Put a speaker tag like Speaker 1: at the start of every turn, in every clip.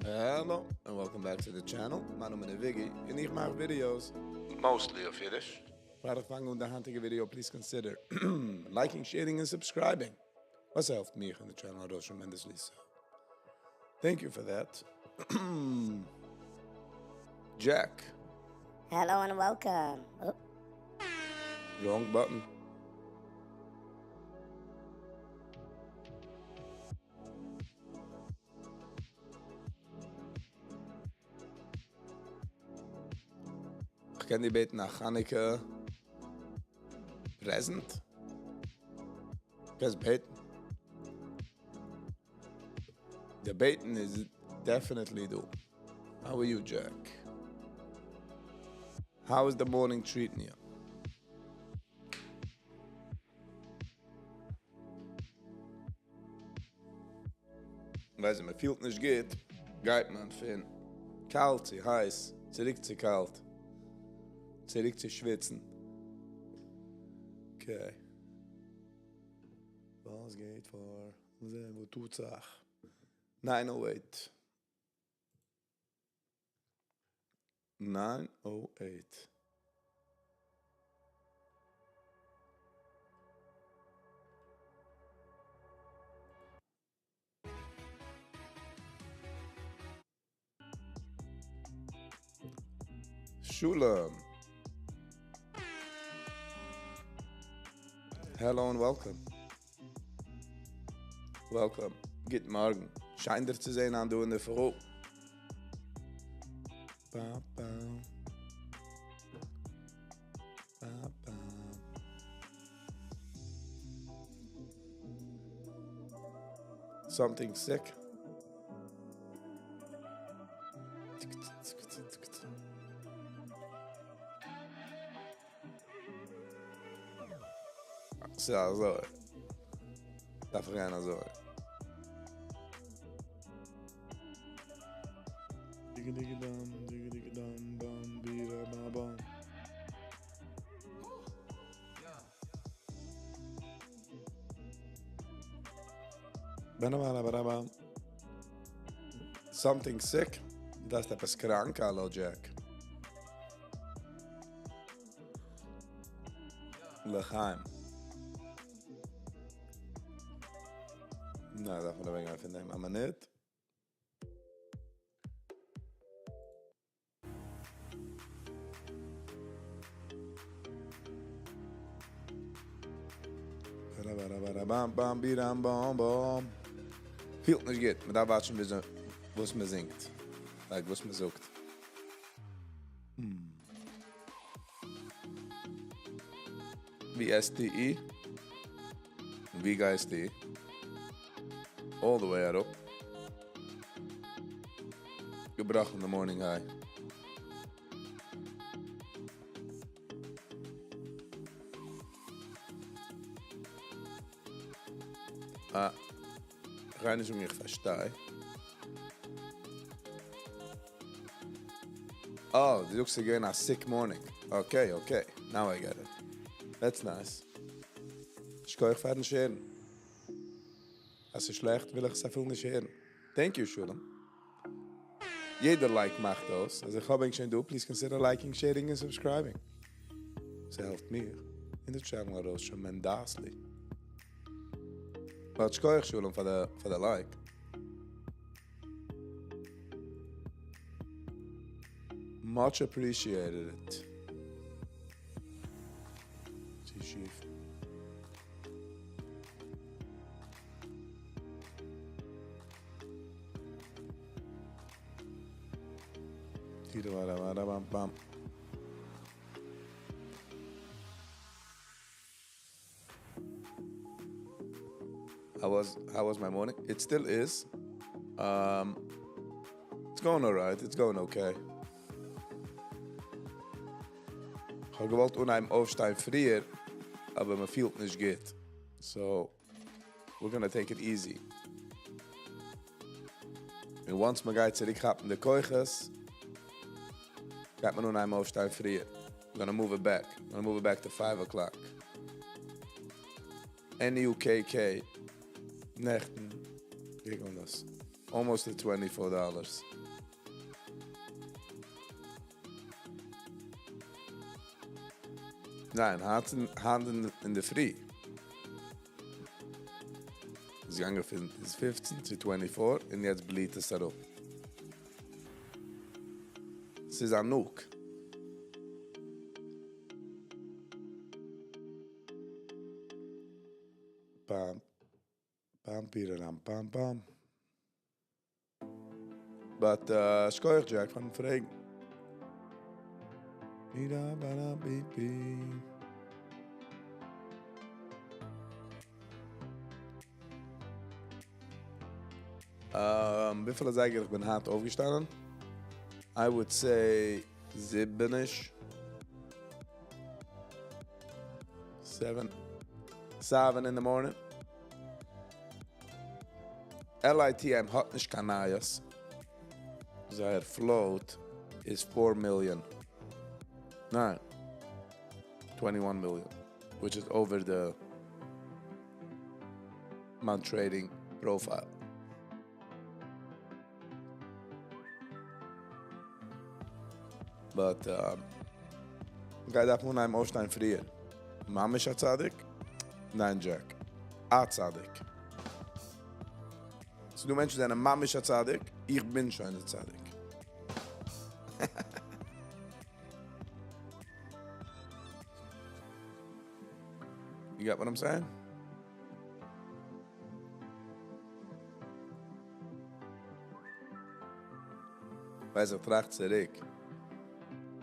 Speaker 1: Hello and welcome back to the channel. My name is Viggy and I make videos mostly of Yiddish. Prior to fangen the hunting video, please consider liking, sharing and subscribing. Was helped me on the channel tremendously so. Thank you for that. Jack.
Speaker 2: Hello and welcome. Oh.
Speaker 1: Wrong button. Ich kann die beten nach Hanneke present. Guys beten. The beten is definitely do. How are you, Jack? How is the morning treating you? Weiß ich, man fühlt nicht geht man von kalt zu heiß, zurück zu kalt, zurück zu schwitzen. Okay. Was geht vor? Wo tut's auch? 908. 908. Shulam. Hello and welcome. Welcome. Guten Morgen. Scheint dir zu sehen an du in der Frau. Ba, ba. Ba, ba. Something sick? Ja, so. Darf ich gerne so. Something sick? Das ist etwas krank, hallo Jack. L'chaim. Na, darf man da wegen einfach nehmen, aber nicht. Fühlt nicht gut, man darf watschen, was man singt. Like, was man sucht. Wie STI. Wie STI. All the way up. Gebracht in the morning high. Rein ist mich verstehe. Oh, du suchst again a sick morning. Okay. Now I get it. That's nice. Ich kann euch fertig scheren. Als es schlecht, will ich es viel nicht scheren. Thank you, Shulam. Jeder Like macht das. Also ich habe eigentlich schon du. Please consider liking, sharing and subscribing. Das hilft mir. In der Channel raus tremendously. Wat ich kann euch, Shulam, für der Like. Much appreciated it. Sie schief. Bam. How was my morning? It still is. It's going alright. It's going okay. Ich habe gewollt unheim aufstehen früher, aber man fühlt nicht gut. So, we're gonna take it easy. And once man geht zurück in die Keuches, geht man unheim aufstehen früher. We're gonna move it back. We're gonna move it back to 5 o'clock. NUKK. Nächten. Gegen das. Almost to $24. Nein, Hand in der Früh. Es gegangen von 15 zu 24 und jetzt bleibt es darauf. Es ist ein Nuke. Pam, pam, piraram, pam, pam. But, schkoich, Jack, van Fragen. Bida, bada, bibi. Wie viele Zeiger ich bin hart aufgestanden? I would say 7-ish. 7 in the morning. LITM hat nicht Kanayas. Their float is 4 million. No, 21 million, which is over the Mount Trading profile. But guy darf nur einem Aufstein frieren. Mama ist ein Zadig? Nein, Jack. A Zadig. So du Menschen, die eine Mama ist ein Zadig, ich bin schon ein Zadig. You get what I'm saying? Weiß ich tracht zurück.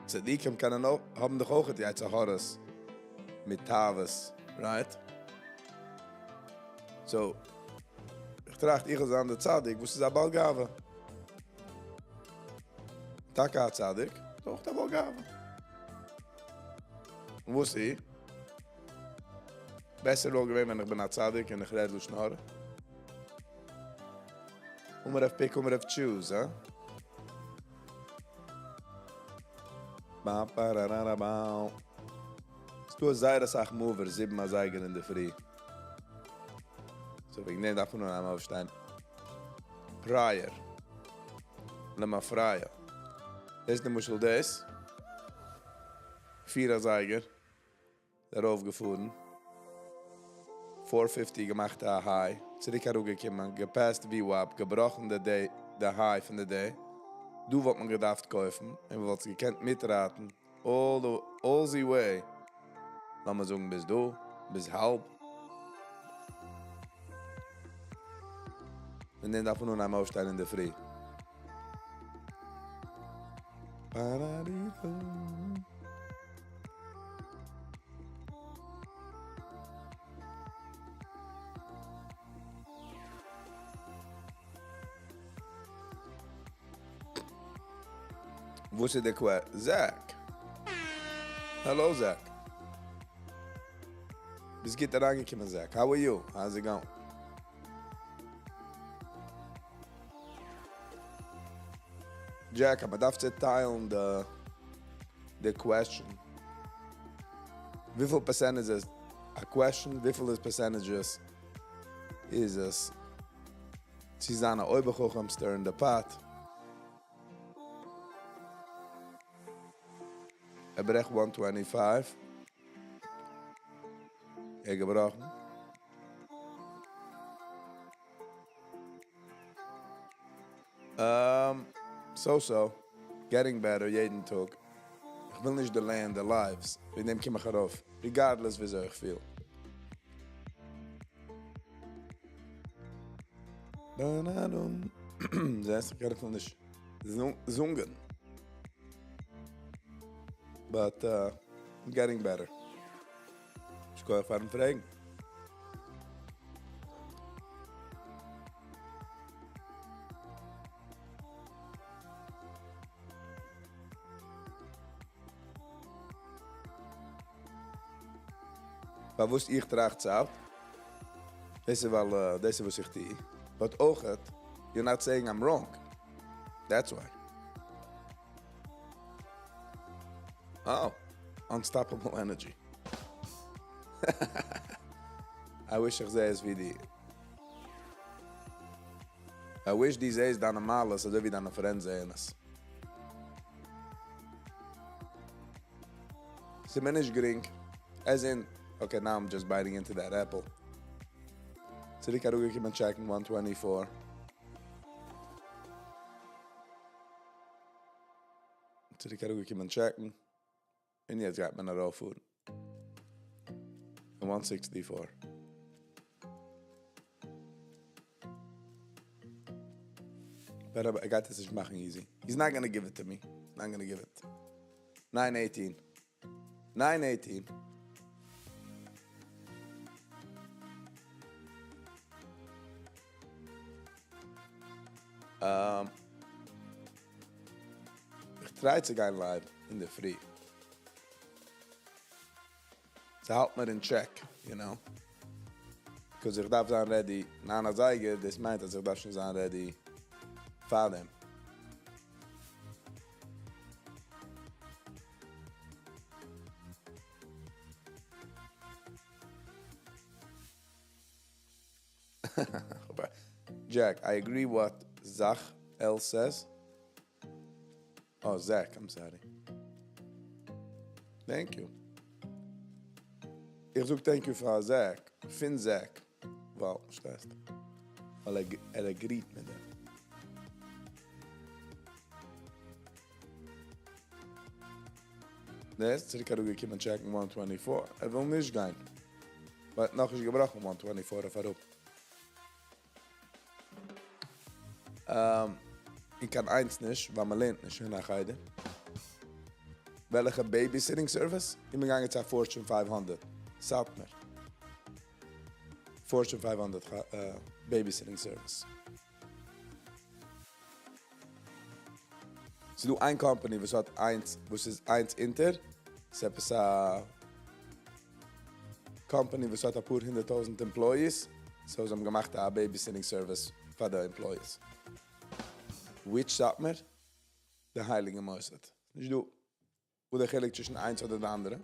Speaker 1: Tzadikim können auch, haben doch auch die Zaharas mit Tavis, right? So, ich tracht ich als an der Tzadik, wo ist das Balgave? Taka Tzadik, doch der Balgave. Und wo ist sie? Besser wohl gewesen, wenn ich bin ein Tzadik und ich rede schnarren. Pick, choose, huh? Ba pararara ba. Du Zaira sag mover 7 Zeiger in der Früh. So ich nehme davon nur einmal aufstehen. Prior. Lema Freier. Das ist der Muschel des. 4 Zeiger. Darauf gefahren. 450 gemacht a High. Zurück hergekommen. Gepasst VWAP. Gebrochen der High von der Day. Du wollt man gedacht kaufen, und wir wollten gekannt mitraten, all the way. Lass mal sagen, bis du, bis halb. Und dann darf man nur einmal aufstehen in der Früh. Wo ist der Question? Zach. Hello, Zach. Bis geht da angekommen, Zach. How are you? How's it going? Jack, aber darf ich teilen the question? Wie viel percentage ist a question? Wie viel percentages ist es? Sie sind ein Oberhochhamster in der Pot. Brech 125. Gebrochen. So. Getting better jeden Tag. Ich will nicht delay the lives. Wir nehmen Kimmer auf. Regardless wie so ich viel. Bananum. Das ist gerade von nicht zungen. But I'm getting better. Ich kann einfach fragen. Maar was ich tracht zelf? Deze wel, deze was ich die. But ook het, you're not saying I'm wrong. That's why. Oh, unstoppable energy. I wish ich zei es wie die. I wish these days deine Males, so wie deine Friends sehen es. Sie mir nicht gering. As in, okay, now I'm just biting into that apple. So die Karuge keep on checking 124. So die Karuge keep on checking. And jetzt got man raw food. And 164. But I got this is machen easy. He's not gonna give it to me. Not gonna give it. 918. 918. Ich try zu gehen live in the free. So halt mir in check, you know. Because ich darf sein ready. Nana zeige, das meint, dass ich darf schon sein ready. For them. Jack, I agree what Zach L says. Oh, Zach, I'm sorry. Thank you. Ich sag thank you for Zach. Fin Zach. Wow, stehst. Weil agreed mit dem. Jetzt zurück gekommen checken 124. Will nicht gehen. Weil noch ist gebrochen 124 auf Europa. Ich kann eins nicht, weil man lernt nicht nach Heide. Welche Babysitting Service? Ich bin gegangen zu Fortune 500. Sagt mir. Fortune 500 Babysitting Service. So du ein Company, was hat eins inter, es ist a Company, was hat a pur 100,000 Employees, so sie haben gemacht a Babysitting Service für die Employees. Which sagt mir? Der Heilige Mosset. Nicht du, wo der Heilig zwischen eins oder der andere.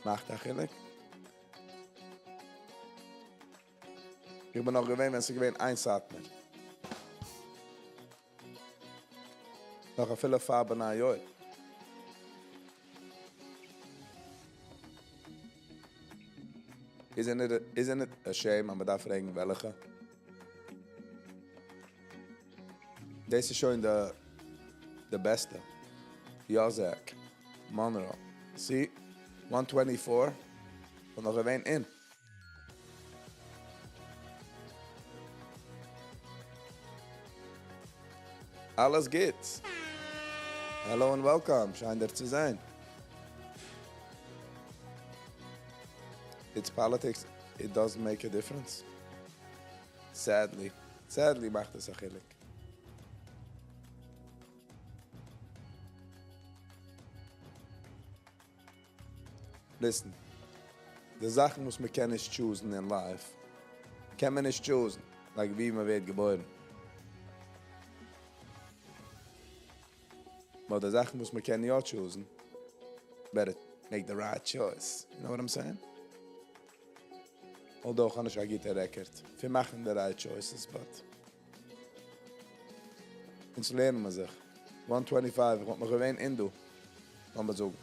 Speaker 1: Macht der Heilig. Ich bin noch gewähnt, wenn sie gewähnt, eins sagt mir. Noch a viele Farben an Joi. Isn't it a shame, aber da fragen welche? Das ist schon der Beste. Jozek, Monroe. See? 124. Und noch ein in. Alles geht's. Hello and welcome. Scheint dir zu sein. It's politics. It does make a difference. Sadly. Sadly macht es achillig. Listen. Die Sachen muss man kann nicht choosen in life. Kann man nicht choosen. Like wie man wird geboren. Aber die Sachen muss man kann nicht auch choosen. Better make the right choice. You know what I'm saying? Although kann ich auch get a record. Wir machen the right choices, but... Uns lernen wir sich. 125, ich wollte mir gewähnt in du. Lass mal sagen.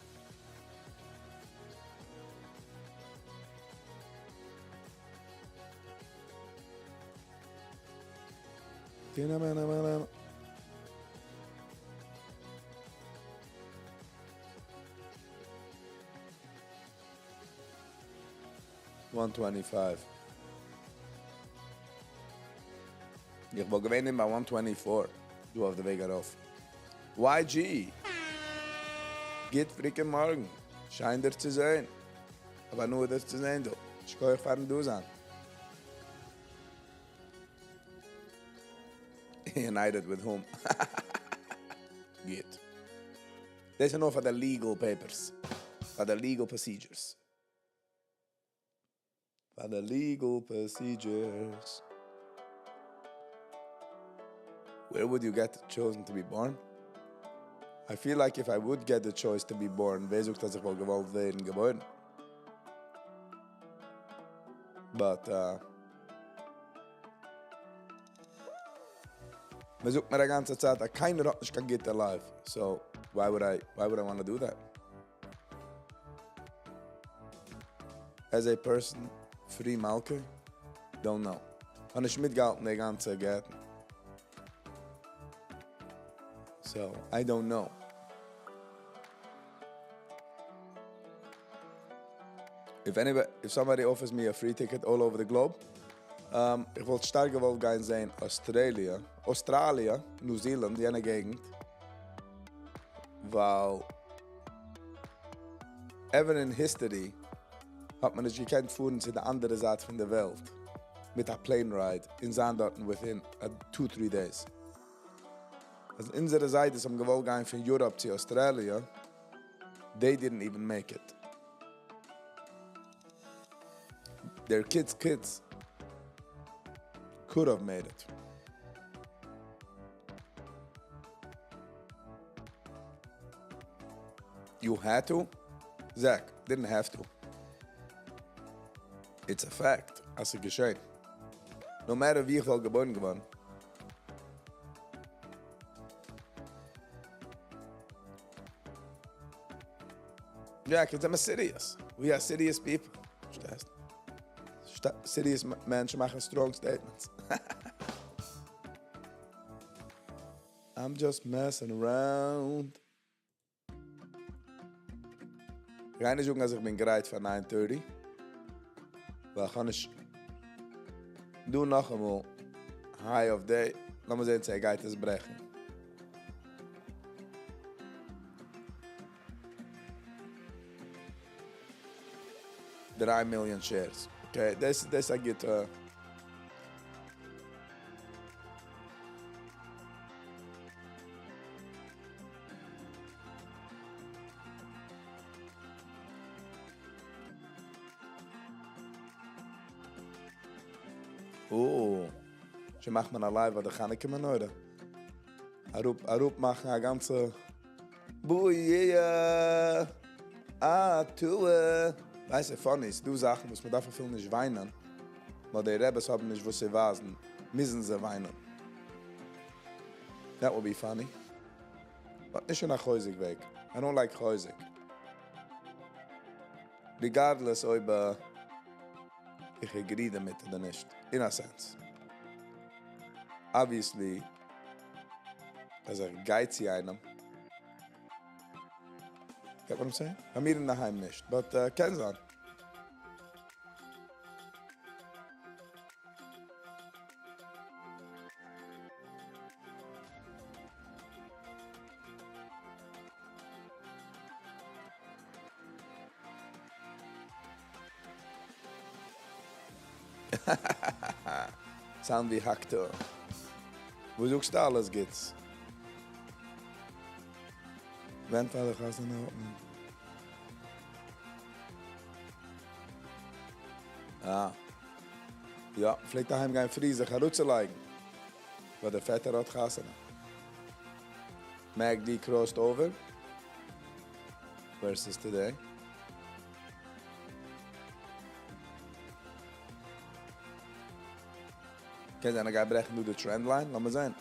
Speaker 1: Tina, 125. Ich will gewinnen bei 124. Du auf der Weg darauf. YG. Geht fricken morgen. Scheint dir zu sein. Aber nur das zu sehen, du. Ich kann euch fahren, du sein. United with whom? Geht. Das ist nur für die legal papers. For the legal procedures. For the legal procedures. Where would you get chosen to be born? I feel like if I would get the choice to be born, wer sucht, dass ich wohl gewollt werden geboren? But, Man sucht mir die ganze Zeit, dass keiner hat nicht get alive. So, why would I want to do that? As a person, free Malke, don't know. Und ich mitgehalten die ganze Gärten. So, I don't know. If somebody offers me a free ticket all over the globe, ich wollte stark gewollt gehen sehen Australien, New Zealand, jene Gegend. Weil ever in history hat man nicht gekannt fuhren zu der anderen Seite von der Welt. Mit a plane ride in Zandorten within 2-3 days. Also unsere Seite ist gewollt gehen von Europe zu Australien. They didn't even make it. Their kids could have made it. You had to? Zach, didn't have to. It's a fact. Als geschehen. No matter wie ich wohl geboren geworden. Yeah, because I'm serious. We are serious people. Verstehst? Serious Menschen machen strong statements. I'm just messing around. Ich kann nicht sagen, dass ich bin bereit für 9:30. Weil ich kann nicht noch einmal High of Day. Lass mal sehen, ich geht es brechen. $3 million shares. Okay, this I get she macht man live, da kann ich immer oder. Arup machen a ganze Buja. Weißt du, funny ist, du Sachen, muss man dafür viel nicht weinen. Weil die Rebels haben nicht, wo sie wasen, müssen sie weinen. That would be funny. But nicht schon nach Häusig weg. I don't like Häusig. Regardless, ob ich agree damit oder nicht. In a sense. Obviously, als geht sie einem. Get what I'm saying? I'm eating daheim nicht, but kennen Sie an. Sound wie Haktor. Wo suchst du alles geht's? Wenn Vater kannst du noch. Ja, vielleicht daheim gehen Friese herauszulegen. Weil der Vater hat Kassen. Mag die crossed over. Versus today. Kijk, dan ga ik brechen door de trendline. Laat maar zijn.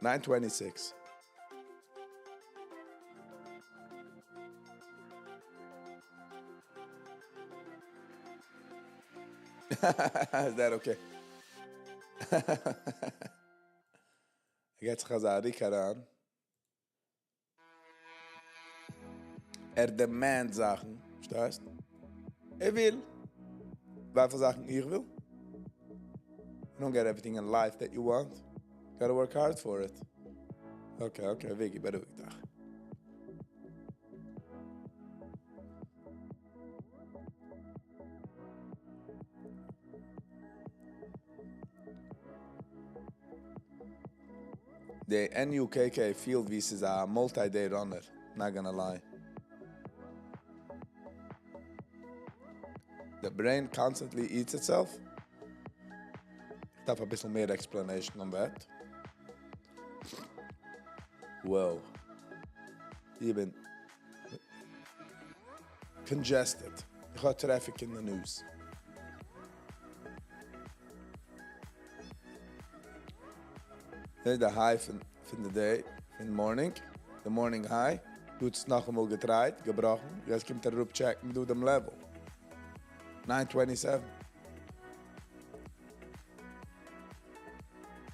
Speaker 1: $9.26. Is that okay? Ik heb het gezegd aan. Demand Sachen, verstehst? Will. Welche Sachen ich will? You don't get everything in life that you want. You gotta work hard for it. Okay, Viggy, bedoel ik dag. The NUKK field visa is a multi-day runner, not gonna lie. The brain constantly eats itself. Ik heb een beetje meer explanation on that. Wow. congested. Ich habe traffic in the news. Das ist der High von the day, in the morning. The morning high. Du hast noch einmal getreit, gebrochen. Jetzt kommt der Rupchecken, du dem Level. 927.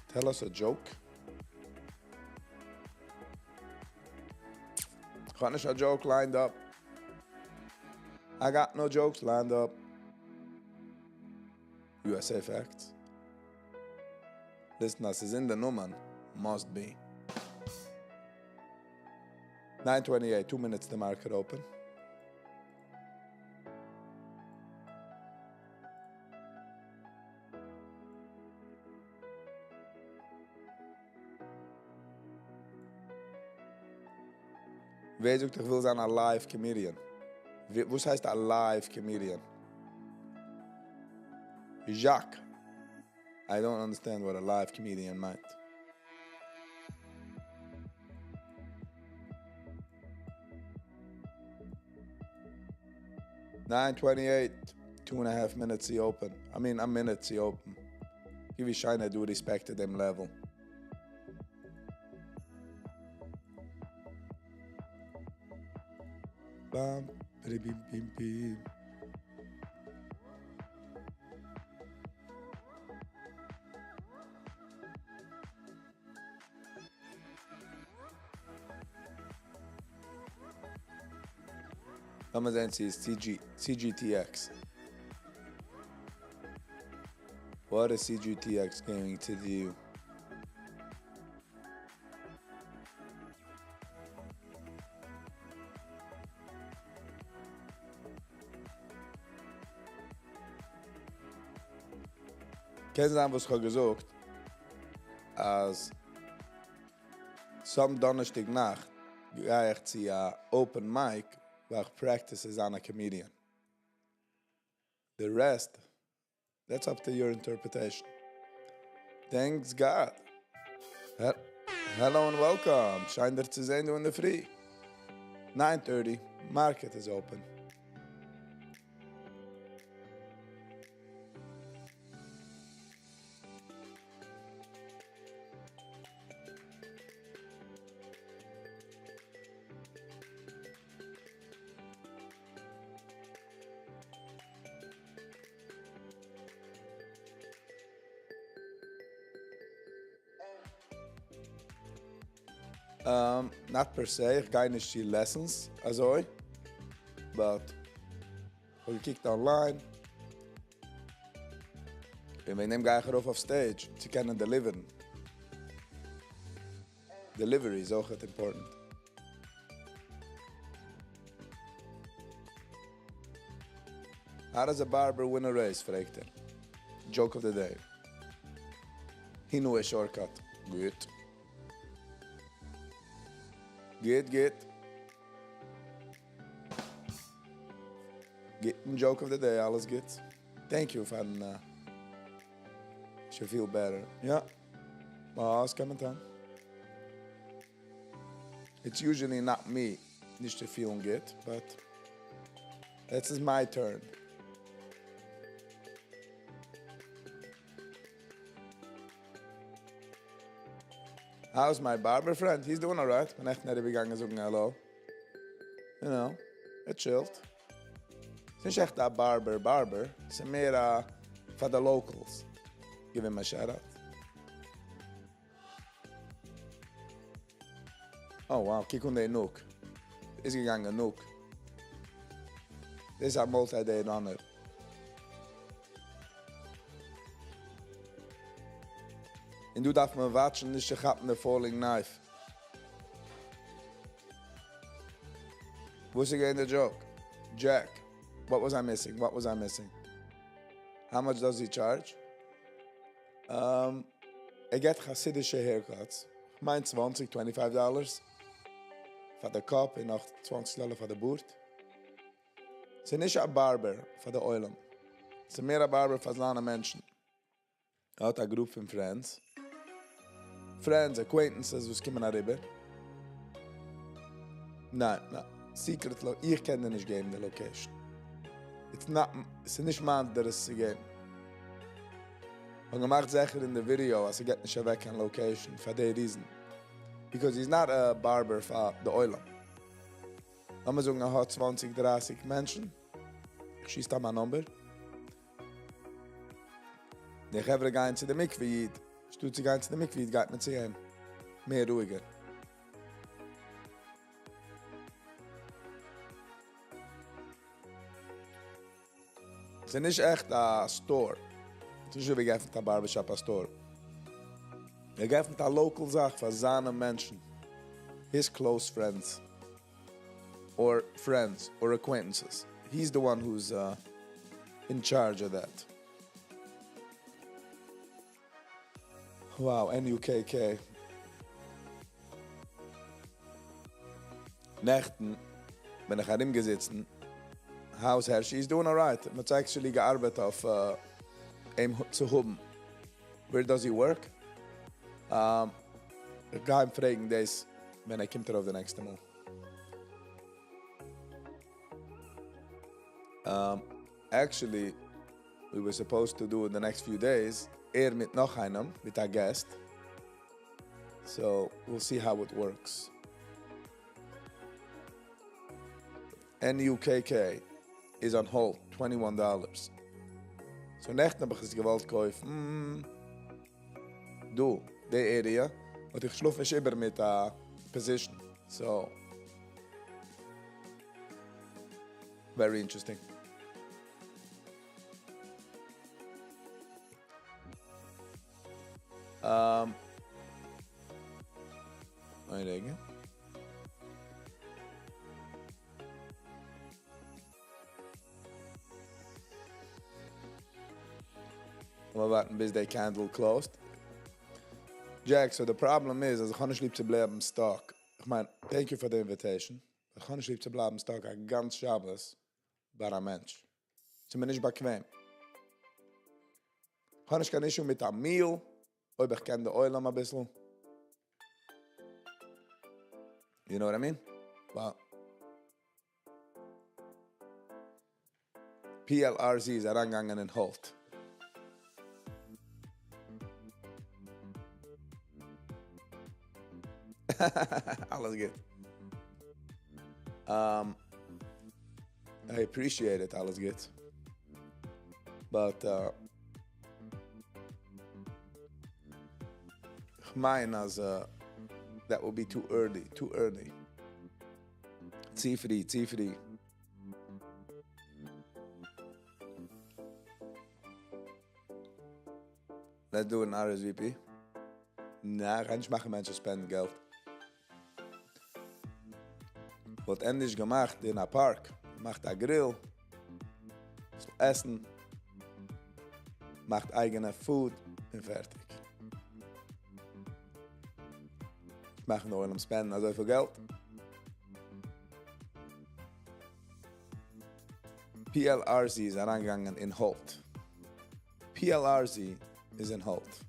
Speaker 1: Tell us a joke. Got a joke lined up. I got no jokes lined up. USA facts. Listen, das ist in the Nummern. Must be. 9:28, 2 minutes the market open. Wer sagt, ich will sein a live comedian? Was heißt a live comedian? Jacques. I don't understand what a live comedian meant. $9.28, 2.5 minutes he open. I mean, a minute he open. Give you shine do respect to them level. Bam, bim, bim, bim. Amazon says CGTX. What is CGTX going to do? Kennst du was ich habe gesagt? Als some Donnerstag Nacht gehe ich zu Open Mic, where ich practice as a comedian. The rest, that's up to your interpretation. Thanks God. Hello and welcome. Schein dir zu sehen, du in der Früh. 9:30, market is open. Not per se, ich gehe nicht die Lessons, also, but ich gekickt online. Und wenn ich gehe ich auf stage, sie können deliveren. Delivery is auch important. How does a barber win a race, fragt er. Joke of the day. He knew a shortcut. Good. Geht. Get joke of the day, alles geht. Thank you, Van. You feel better. Ja. Was kann man tun? It's usually not me, nicht to feel good, but this is my turn. How's my barber friend? He's doing all right. Ich bin echt nicht gegangen sagen hello. You know, it chilled. Es ist nicht echt ein Barber. Es ist mehr for the locals. Give him a shout out. Oh wow, kijk on de Nook. Is gegangen Nook. This is a multi-day runner. En du darf man watschen, nicht zu gappen der falling knife. Wo ist again the joke? Jack. What was I missing? How much does he charge? Get Hasidische haircuts. Mein $25. For the cup und noch $20 für the boot. Es ist nicht ein Barber für die Eulen. Es ist mehr ein Barber für seine Menschen. Er hat eine Gruppe von Friends. Friends, acquaintances, was kommen rüber. Nein. secret, ich kenne nicht geben, die Location. It's nicht mein, der ist zu geben. Und gemacht sicher in der Video, als geht nicht weg an Location, for the reason. Because he's not a barber for the oil. Lass mal sagen, hat 20, 30 Menschen. Ich schieße da mein Nummer. Die Gevre gehen zu der Mikve, stutzt sie gehen zu der Mikve, geht mit sie hin. Mehr ruhiger. Es ist nicht echt ein Store. Es ist nicht wie geöffnet ein Barbershop, ein Store. Er geöffnet eine local Sache für seine Menschen. His close friends. Or friends, or acquaintances. He's the one who's in charge of that. Wow, NUKK. Nächten bin ich herimgesessen. Hausherr, she's doing alright. Man hat actually gearbeitet auf ihm zu haben. Where does he work? Ich gehe ihm fragen, das, wenn er kommt auf den nächsten Mal. Actually, we were supposed to do in the next few days, mit noch einem, mit a guest. So, we'll see how it works. NUKK is on hold, $21. So, nächten habe ich es gewollt kaufen. Du, die Area. Und ich schlafe nicht immer mit a position. So, very interesting. Einlegen. Mal warten, bis der candle closed. Jack, so the problem is, also ich kann nicht lieb zu bleiben stock. Ich meine, thank you for the invitation. Ich kann nicht lieb zu bleiben stock, ein ganz Schabes, bei einem Mensch. Zumindest bequem. Ich kann nicht kein Issue mit einem Meal, ob ich kenne die Oil ein bisschen. You know what I mean? Wow. PLRZ ist herangegangen in Holt. Alles gut. I appreciate it, alles gut. But, ich meine, also, that would be too early. Zieh-free. Let's do an RSVP. Na, kann ich machen, Menschen spenden Geld. Wird endlich gemacht in einem Park. Macht einen Grill. So essen. Macht eigene Food und fertig. Ich mache noch einen Spenden, also viel Geld. PLRZ ist herangegangen in Holt. PLRZ ist in Holt.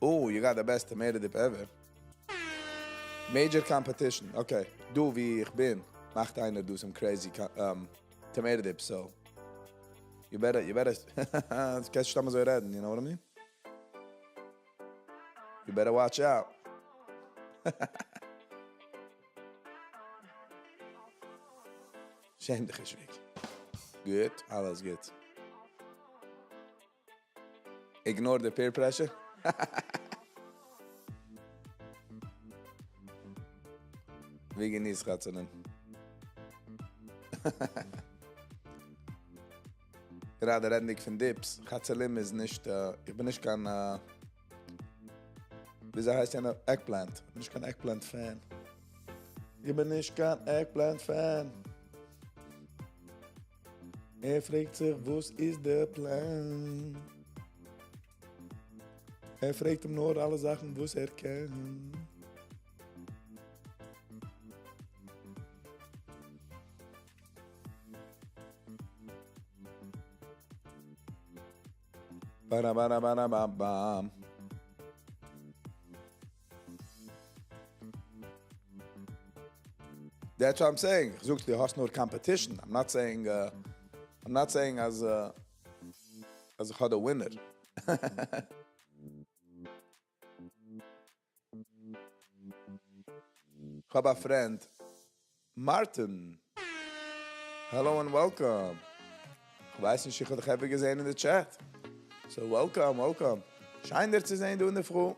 Speaker 1: Oh, you got the best tomato dip ever. Major competition. Okay. Du, wie ich bin, macht einer do some crazy tomato dip, so. You better, das kannst du mal so reden, you know what I mean? You better watch out. Schäm dich, ich Good, alles gut. Ignore the peer pressure. Viggy nicht ratzenen. Gerade reden ich von Dips. Chatzelim ist nicht, ich bin nicht kein, wie heißt ja Eggplant? Ich bin nicht kein Eggplant-Fan. Ich bin nicht kein Eggplant-Fan. Fragt sich, was ist der Plan? Fragt ihm nur alle Sachen, was kennt. Ba-da-ba-da-ba-da-ba-bam. That's what I'm saying. Ich suche, du hast nur competition. I'm not saying as ich habe a winner. Ich habe a friend, Martin. Hello and welcome. Ich weiß nicht, ich habe dich eben gesehen in der Chat. So welcome. Schein dir zu sehen, du in der Früh.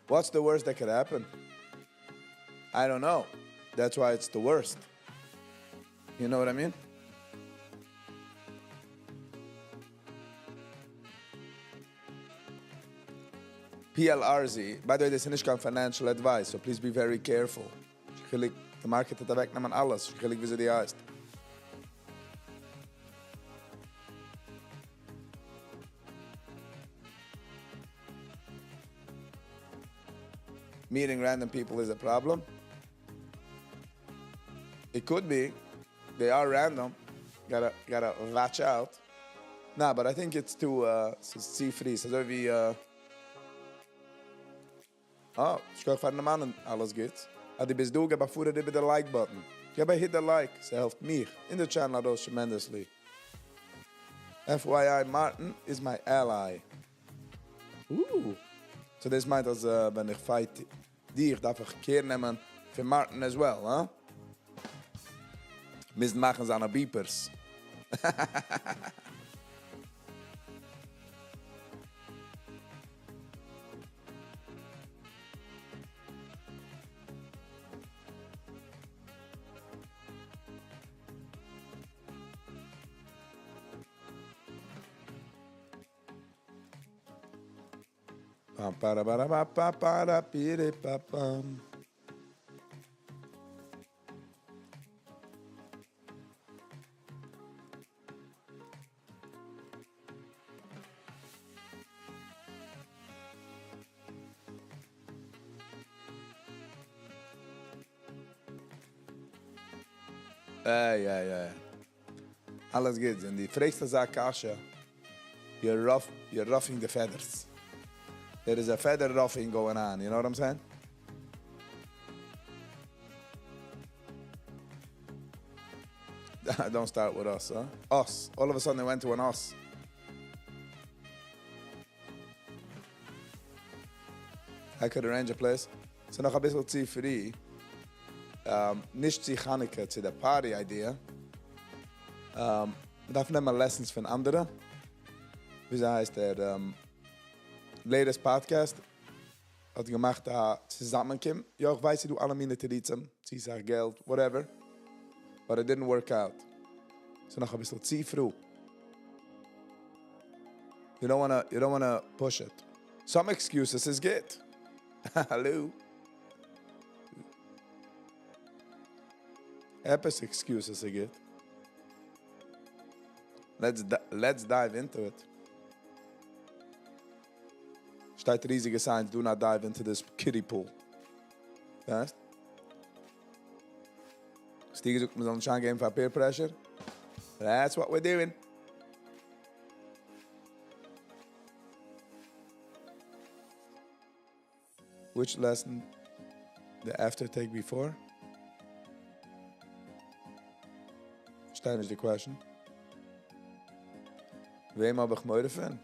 Speaker 1: What's the worst that could happen? I don't know. That's why it's the worst. You know what I mean? PLRZ. By the way, this is not financial advice, so please be very careful. The market hat wegnehmen alles. Ich will wie sie die heißt. Meeting random people is a problem. It could be. They are random. Gotta watch out. Nah, but I think it's too free. So wie ich kann von einem Mann alles geht. Die bist du, gib vor dir den Like-Button. Hit the like. Es hilft mich. In the channel those tremendously. FYI, Martin is my ally. Ooh. So this meint, dass wenn ich fight dich, darf ich Kehr nehmen für Martin as well, huh? Müssen machen seine Beepers. Pam. Ja. Alles geht. Und die fragste sagt, Kasha, you're roughing the feathers. There is a feather roughing going on, you know what I'm saying? Don't start with us, huh? Us. All of a sudden they went to an us. I could arrange a place. So noch ein bisschen zu free. Nicht zu Chanukah, zu der Party-Idee. Man darf nehmen Lessons von anderen. Wie heißt der? Latest Podcast hat gemacht, zusammenkommen. Ja, ich weiß, du alle meine Trizem, sie sagt Geld, whatever. But it didn't work out. So noch ein bisschen zu früh. You don't wanna push it. Some excuses is good. Hallo. Etwas excuses is good. Let's dive into it. Steht riesige signs, do not dive into this kiddie pool. Weißt? Stiege sucht mir so einen Schein geben für peer pressure. That's what we're doing. Which lesson? The after take before? Stein is the question. Wem habe ich Meure von?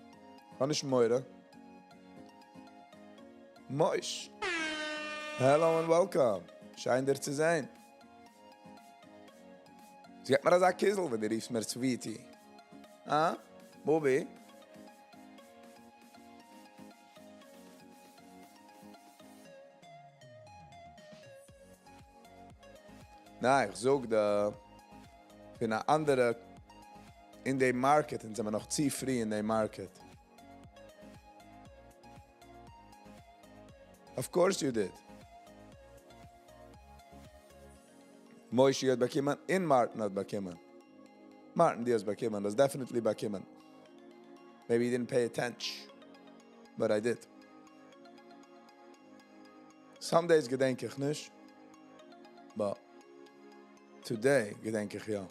Speaker 1: Kann ich Meure? Moish. Hello and welcome. Schein dir zu sein. Sie hat mir das auch Kissel, wenn du riefst mir Sweetie. Ah? Bobby? Nein, ich sag da, für eine andere in dem Market, und sind wir noch zu free in dem Market. Of course you did. Moishi hat bekommen, in Martin hat bekommen. Martin, die hat bekommen, das definitely bekommen. Maybe you didn't pay attention, but I did. Some days gedenk ich nicht, but today gedenk ich ja.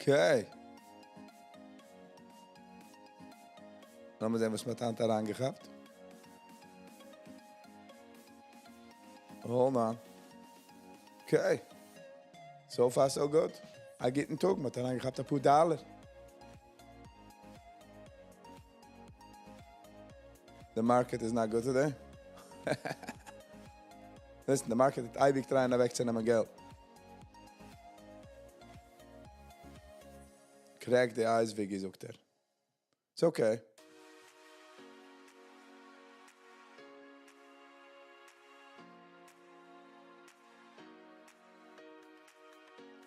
Speaker 1: Okay. Lass mal sehen, was mit Tante reingehabt. Hold on. Okay. So far, so good. I get in Tug, mit reingehabt ein paar Dollar. The market is not good today. Listen, the market hat ewig trying wegzunehmen Geld. Crack the eyes, Viggy, sagt er. It's okay.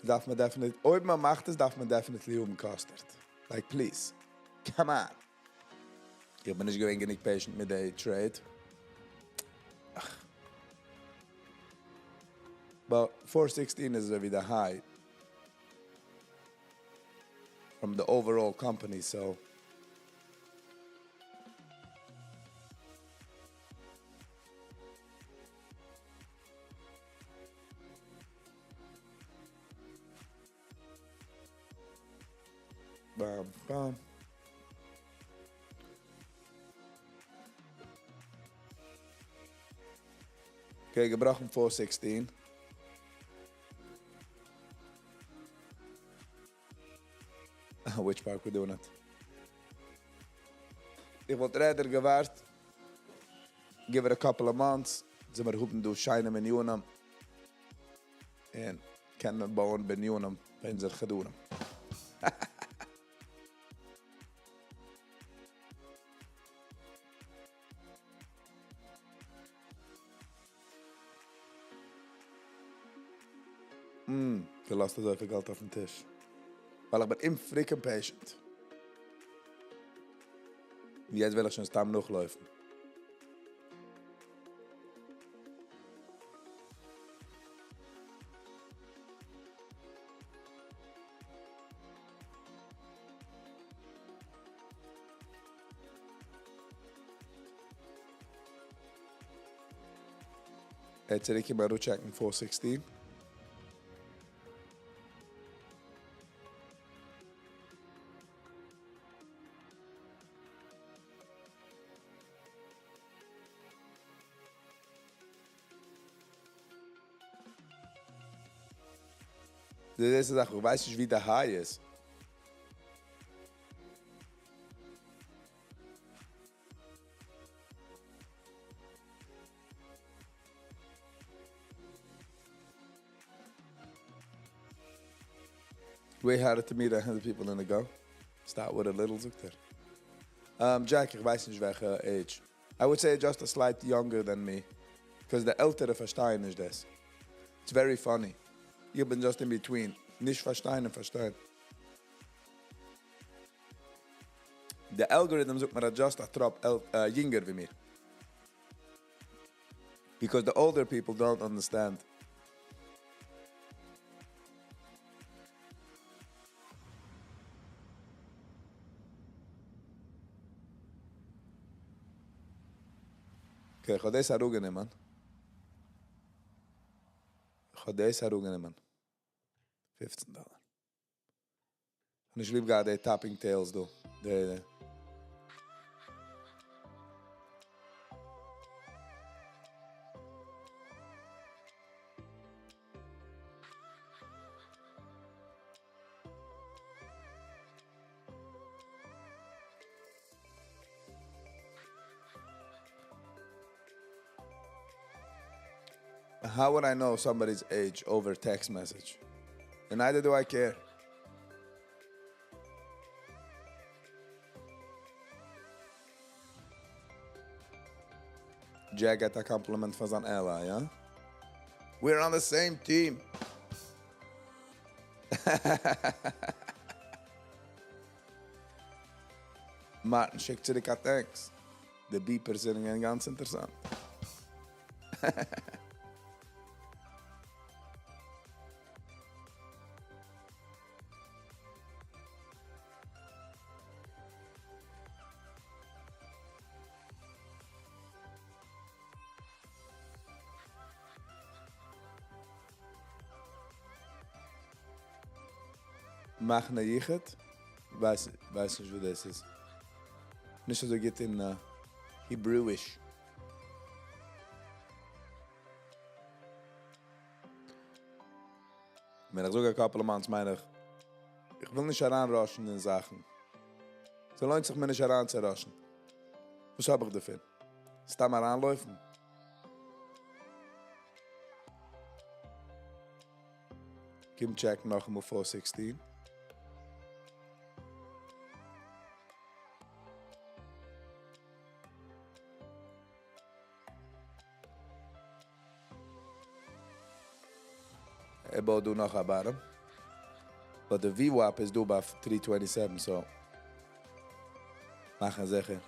Speaker 1: Darf man definitely, ob man macht es, darf man definitely kostet. Like, please. Come on. Ich bin nicht genug patient mit der Trade. Ach. But 416 is wieder high from the overall company, so bam, bam. Okay, gebrochen 416. Which park we doing it? Ich wollte rather gewahrt. Give it a couple of months. Sind wir hupen durch scheine Millionen. Und können wir bauen Millionen bei unseren Gedunen. Gelasst so viel Geld auf den Tisch. Weil ich bin im freaking patient. Jetzt will ich schon Stamm noch laufen. Jetzt zurück in Baru checken 416. Das ist die Sache, ich weiß nicht, wie der High ist. Way harder to meet 100 people in a go. Start with a little, sagt er. Jack, ich weiß nicht, welche age. I would say just a slight younger than me. Because the ältere verstehen ist das. It's very funny. Ich bin just in between. Nicht verstehen und verstehen. The algorithm sagt mir just a trop jünger wie mir. Because the older people don't understand. Okay, ich habe das heruntergenommen. Ich habe das heruntergenommen. $15. Und ich liebe gerade die Tapping Tails, du. Die. How would I know somebody's age over text message? And neither do I care. Jack got a compliment from an ally, huh? We're on the same team. Martin schickt zurück a thanks. Die Beepers sind ganz interessant. Machne Yichet. Weiß nicht, wo das ist. Nicht so geht in Hebrewisch. Wenn ich sogar ein couple of months meine ich will nicht heranraschen in Sachen. So lohnt sich mir nicht heranzuraschen. Was habe ich dafür? Ist da mal anläufen? Kim check noch einmal 416. About do noch about him. But the VWAP is due by 327, so machen sicher.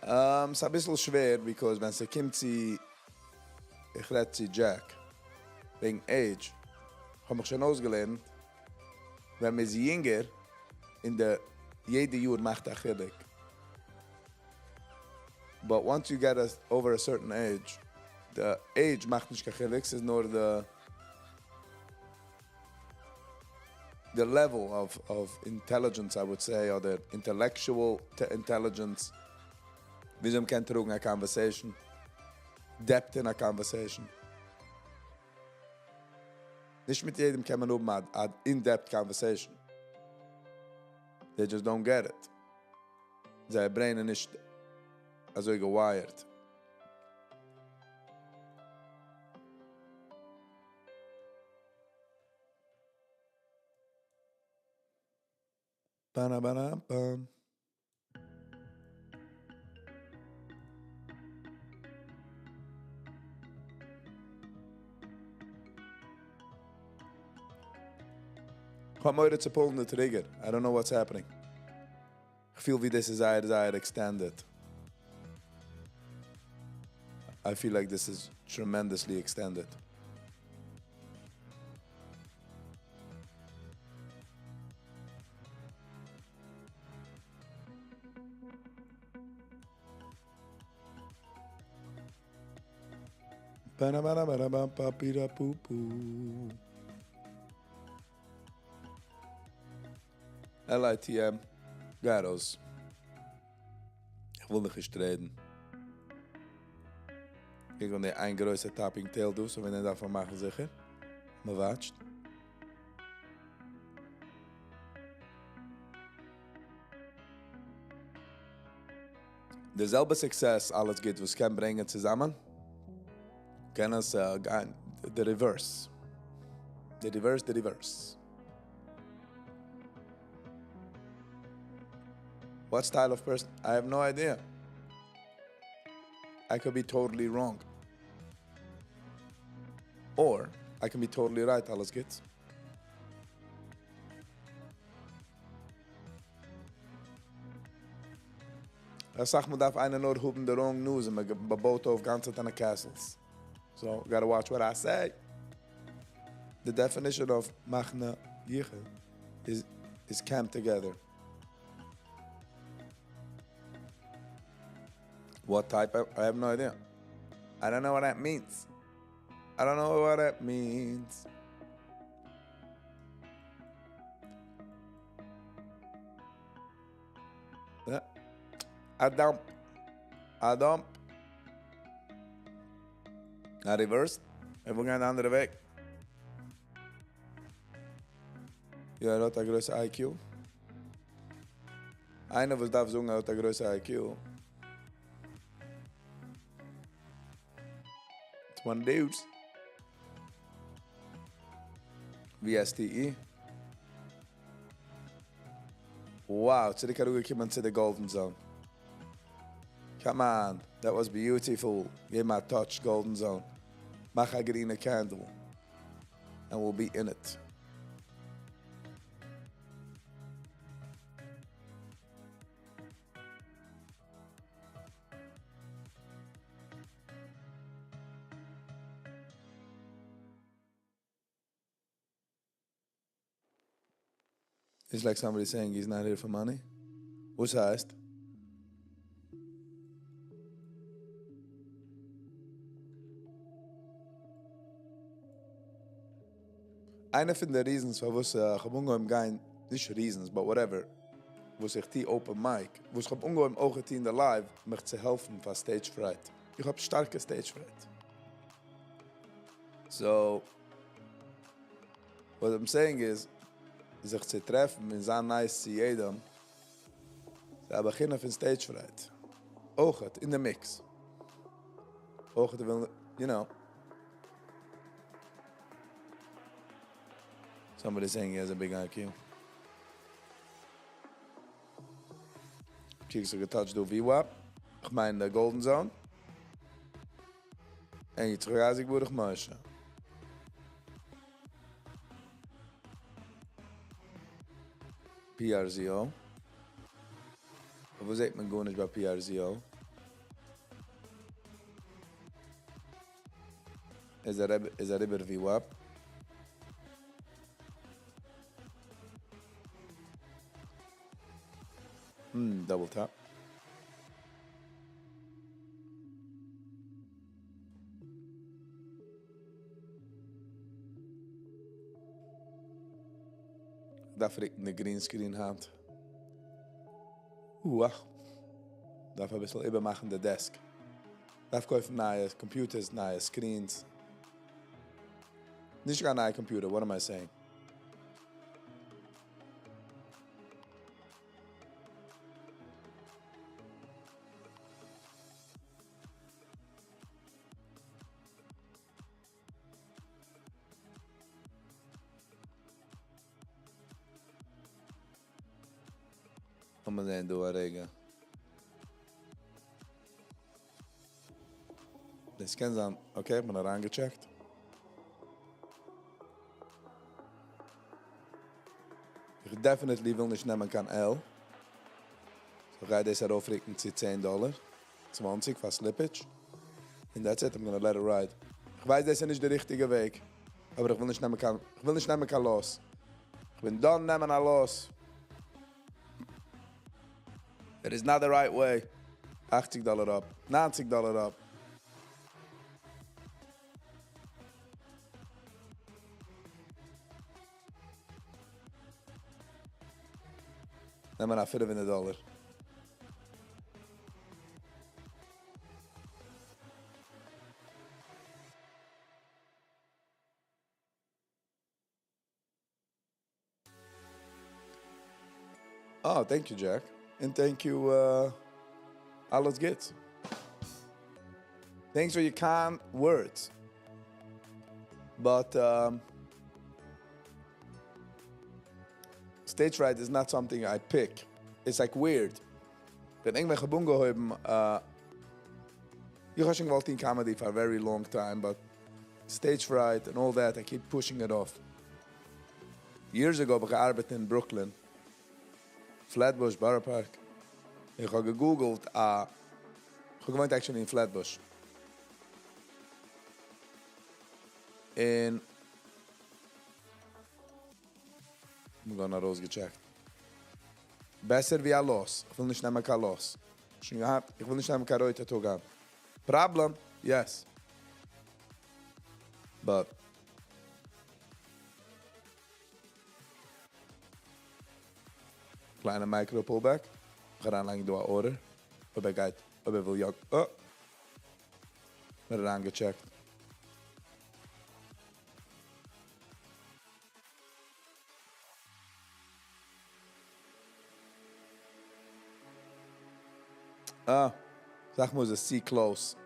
Speaker 1: Es ist ein bisschen schwer, because wenn es kommt ich rede zu Jack, wegen Age, habe ich schon ausgelernt, wenn man sie jünger, jede Jahr macht Achillik. But once you get over a certain age, the age macht nicht Achillik, es ist nur the level of intelligence, I would say, or the intellectual intelligence. Wie man kann trugen a conversation, depth in a conversation. Nicht mit jedem kann man oben a in-depth conversation. They just don't get it. Seine Brain nicht also gewired. Ba-na-ba-na-bam. Ich habe mir zu pullen den Trigger. I don't know what's happening. Ich feel wie this is extended. I feel like this is tremendously extended. Ba-na-ba-na-ba-na-ba-pa-pi-da-poo-poo. LITM, Garos. Ich will nicht reden. Ich will nicht ein größer Tapping Tail doen, so wenn ihr davon machen sicher. Man watscht. Derselbe Success, alles geht, was kann bringen zusammen. Kann es the reverse. The reverse. What style of person? I have no idea. I could be totally wrong. Or I can be totally right, alles geht's. Ich sag, man darf einen nur hupen the wrong news und man baut auf ganze Tana Castles. So, gotta watch what I say. The definition of machna yiche is camp together. What type? I have no idea. I don't know what that means. I don't know what that means. Yeah. I dump. I reverse. Wir gehen einen anderen Weg. Ja, hat ein größer IQ. Einer, was darf sagen, hat ein größer IQ. It's one dudes. VSTE. Wow, to the Karuga came into the golden zone. Come on, that was beautiful. Give my touch, golden zone. Mach a green candle, and we'll be in it. It's like somebody saying he's not here for money. What's heißt? Einer von den Reasons, warum ich umgehen gehen, nicht Reasons, but whatever, wo ich die Open Mic, wo ich umgehen auch in der Live, mich zu helfen für Stage Fright. Ich habe starke Stage Fright. So, what I'm saying is, sich zu treffen, mit so nice zu jedem, sie beginnen von Stage Fright. Auch in the mix. Auch will, you know. Somebody saying he has a big IQ. Kiekst du getouched door VWAP. Ich meine der Golden Zone. En je terug als ik word gemoeid. PRZO. Wo zegt man gewoon eens bij PRZO? Is er ribber VWAP? Double tap. Daarvoor ik een green screen had. Daarvoor een beetje even maken de desk. Daarvoor kopen nieuwe computers, nieuwe screens. Niet gaan naar computer, what am I saying? Om het door regen. De scans aan, oké, ik ben er aangecheckt. Ik definitely wil niet nemen kan L. So ga je deze erover rekenen zu $10. 20 voor slippage. And that's it, I'm gonna let it ride. Ich weiß, das ist nicht der richtige Weg. Aber ich will nicht nehmen kann los. Ich bin dann nehmen an los. It is not the right way. $80 up. $90 up. Neem maar naar $25. Oh, thank you, Jack. And thank you, alles Gits. Thanks for your kind words. But stage fright is not something I pick. It's like weird. Wenn ich mich gebungo haben, ich habe schon gewollt in comedy for a very long time, but stage fright and all that, I keep pushing it off. Years ago, habe ich gearbeitet in Brooklyn. Flatbush, Borough Park. Ich habe gegoogelt, ich habe gewohnt actually in Flatbush. Und ich habe nach Rose gecheckt. Besser wie ein Los. Ich will nicht nehmen kein Los. Ich will nicht nehmen kein Reuter Togan. Problem? Yes. But kleine micro pullback. Ik ga aanleggen door een order. Ob wil jak. Oh. Met het aangecheckt. Sag mal, es ist close.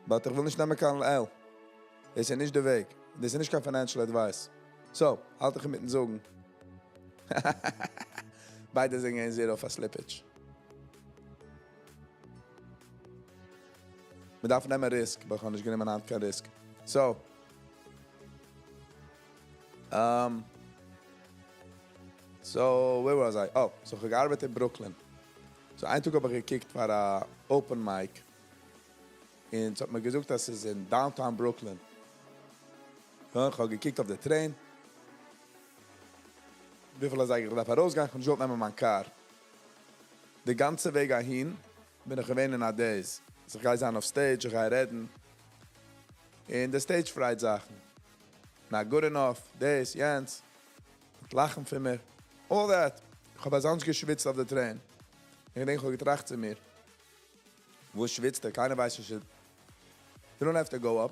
Speaker 1: Aber ich will nicht nehmen kann L. Das ist ja nicht der Weg. Das ist nicht kein financial advice. So, halt dich mit den Sogen. Beide sind 1-0 für Slippage. Man darf nicht mehr Risk, aber ich kann nicht nehmen kein Risk. So. So, where was I? Oh, so ich habe gearbeitet in Brooklyn. So ein Tag habe ich gekickt für ein Open Mic. Und so hat mir gesagt, dass es in Downtown Brooklyn. Ja, ich habe gekickt auf den Train. Wie viel sage ich, darf rausgehen und ich nehme meinen Car. Den ganzen Weg dahin bin ich gewähnt in Ades. Also ich gehe sein auf Stage, ich gehe reden. In der Stage Fright Sachen. not good enough, this, Jens, lachen für mir, all that. Ich habe sonst geschwitzt auf der Train. Ich denke, ich habe getracht zu mir. Wo schwitzt er? Keiner weiß, you don't have to go up.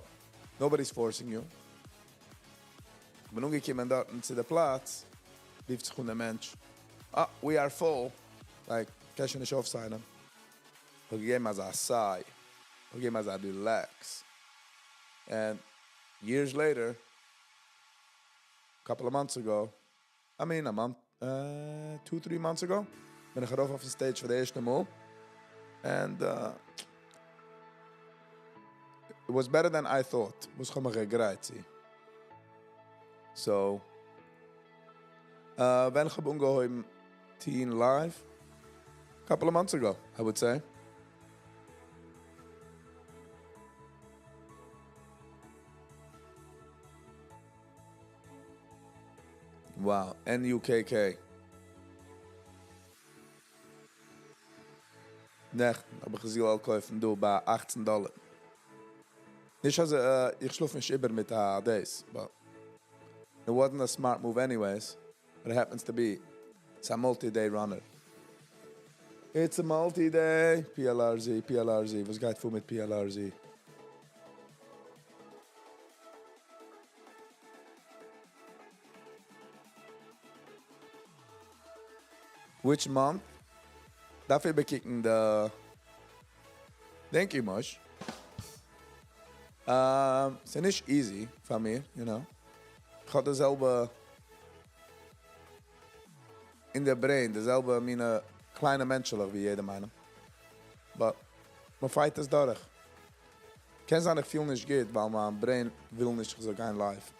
Speaker 1: Nobody's forcing you. Ich bin umgekommen dort zu der Platz, rief sich der Mensch. Ah, we are full. Like, kannst du nicht aufzeigen. Ich habe gegeben als ein sigh. Ich habe gegeben als ein relax. And years later, a couple of months ago, a month, 2-3 months ago, bin ich rauf auf the stage für the erste Mal. And it was better than I thought. Was gewoon gegreit. So, when ich habe umgehoben Teen Live, a couple of months ago, I would say. Wow, NUKK. Necht, habe ich gesehen, al kaufen, du, bei $18. Nicht also, ich schluf mich über mit days, but it wasn't a smart move anyways, but it happens to be. It's a multi-day runner. It's a multi-day. PLRZ. Was geht vor mit PLRZ? Which month? Dafür bekicken the... Thank you much. It's nicht easy für mich, you know. Ich habe dasselbe in der Brain, dasselbe meine kleine Menschlich wie jeder meiner. But man fight es durch. Kein sein, ich viel nicht geht, weil mein Brain will nicht so gehen live.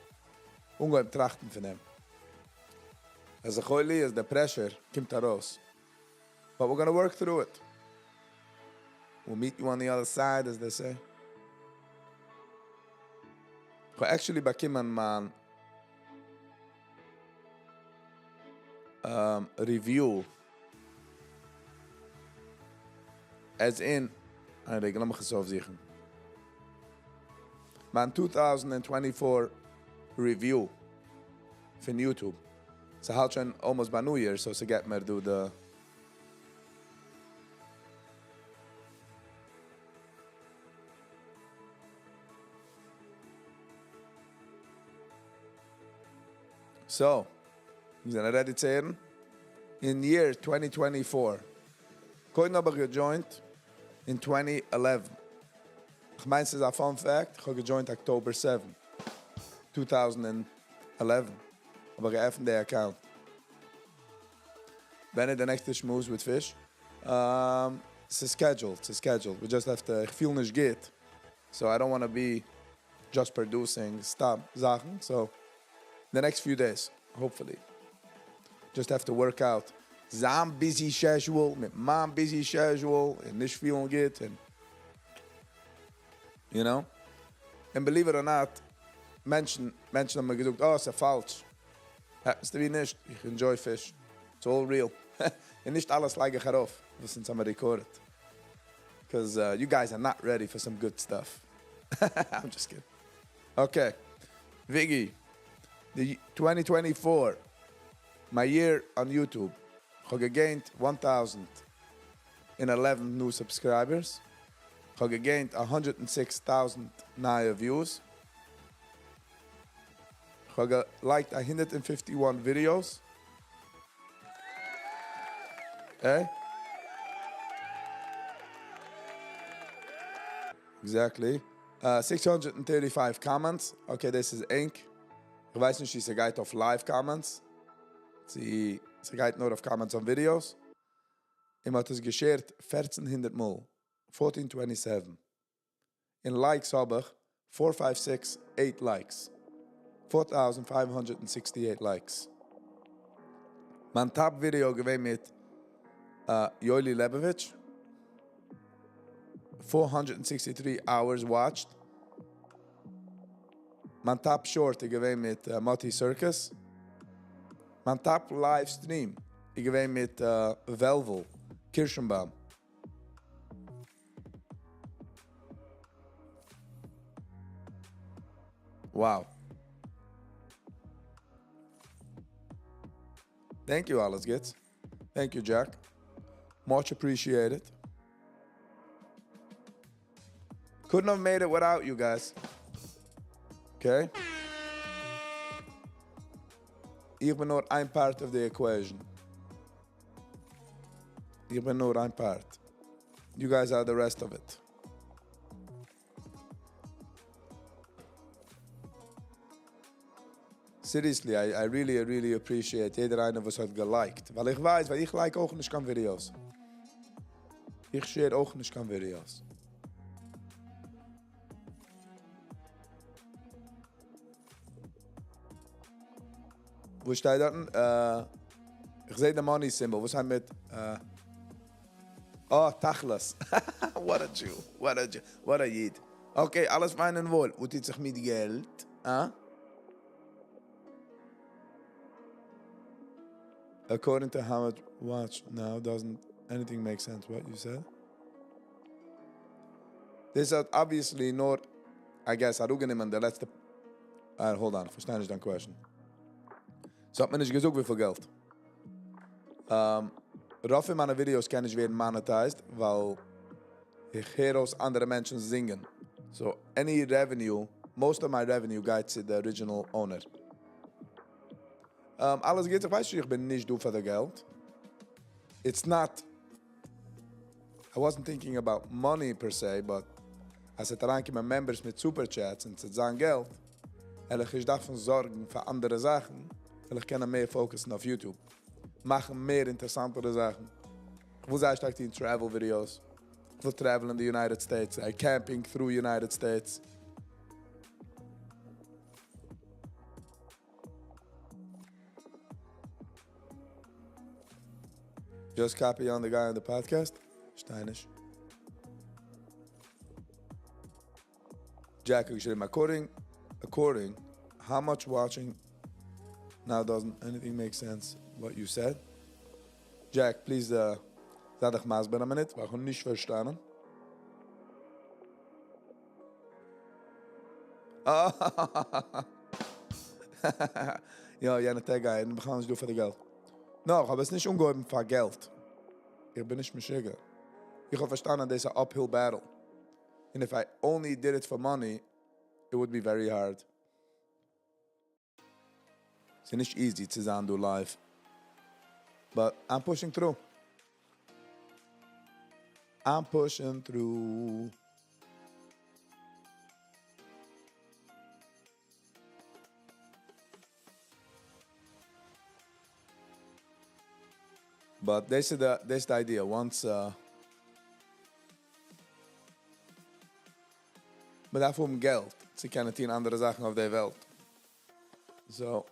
Speaker 1: Ungeheuer trachten von dem. As a holy is the pressure, kommt da raus. But we're gonna work through it. We'll meet you on the other side, as they say. Ich habe actually bekommen mein review. As in, lass mich es aufsichern. Mein 2024 review von YouTube. So halt schon almost by New Year, so get me do the... So, wir sind ready zu hören. In year 2024. Koin habe ich gejoint in 2011. Ich meine, es ist ein fun fact. Ich habe gejoint October 7, 2011. Aber geöffnet den Account. When the next schmooze with fish? It's scheduled. We just have to, ich feel nicht geht. So I don't want to be just producing Sachen. So the next few days, hopefully. Just have to work out. Sein busy schedule, mit meinem busy schedule, and nicht feeling geht. And, you know? And believe it or not, Menschen haben mir gesagt, oh, es ist falsch. Happens to be nicht. Ich enjoy fish. It's all real. And nicht alles lege ich herauf, was sind am recorded. Because you guys are not ready for some good stuff. I'm just kidding. Okay. Viggy, the 2024, my year on YouTube, I gained 1,011 new subscribers. I gained 106,000 new views. I liked 151 videos. Okay? Exactly. 635 comments. Okay, this is ink. Ich weiß nicht, sie geht auf live comments. Sie geht nur auf comments on videos. Ich habe es geshared 1400 Mal. 1427. In likes habe ich 4,568 likes. 4,568 likes. Mein Top-Video gewesen mit Joili Lebovich. 463 hours watched. Mein Top-Short gewesen mit Motti Circus. Mein Top-Livestream gewesen mit Velvel, Kirschenbaum. Wow. Thank you, alles geht's. Thank you, Jack. Much appreciated. Couldn't have made it without you guys. Okay? Ich bin nur ein part of the equation. Ich bin nur ein part. You guys are the rest of it. Seriously, I really appreciate jeder einer, was hat geliked. Weil ich weiß, weil ich like auch nicht kein Videos. Ich share auch nicht kein Videos. Wo steht dort? Ich sehe den Money-Symbol. Was haben wir mit... Tachlas. What a Jew. What a Yid. Okay, alles fein und wohl. Wo tut sich mit Geld? According to how it watch now, doesn't anything make sense what you said? This is obviously not, I guess, in der letzte... hold on, verstehe nicht deine question. So hat man nicht gesagt, wie viel Geld. Rauf in meine Videos kann ich werden monetized, weil ich höre aus andere Menschen singen. So any revenue, most of my revenue goes to the original owner. Alles geht, ich weiß schon, ich bin nicht du für das Geld. It's not, I wasn't thinking about money per se, but als ich reinkomme Members mit Superchats und zu sagen Geld, ich davon sorgen für andere Sachen, weil ich kann mehr fokussen auf YouTube. Machen mehr interessantere Sachen. Ich will sehr stark in Travel Videos. Ich will travel in the United States, camping through United States. Just copy on the guy on the podcast. Steinisch. Jack, geschrieben, according, how much watching now doesn't anything make sense what you said? Jack, please, sag dich mal ein minute, weil ich nicht verstanden. Ja, jene Tag, wir gaan es doen für das Geld. No, ich habe es nicht umgehoben für Geld. Ich bin nicht mehr. Ich habe verstanden, this is an uphill battle. And if I only did it for money, it would be very hard. It's not easy to do live. But I'm pushing through. I'm pushing through. But this is the idea. Once maar daarvoor Geld. Sie kennen 10 andere Sachen auf der Welt. So.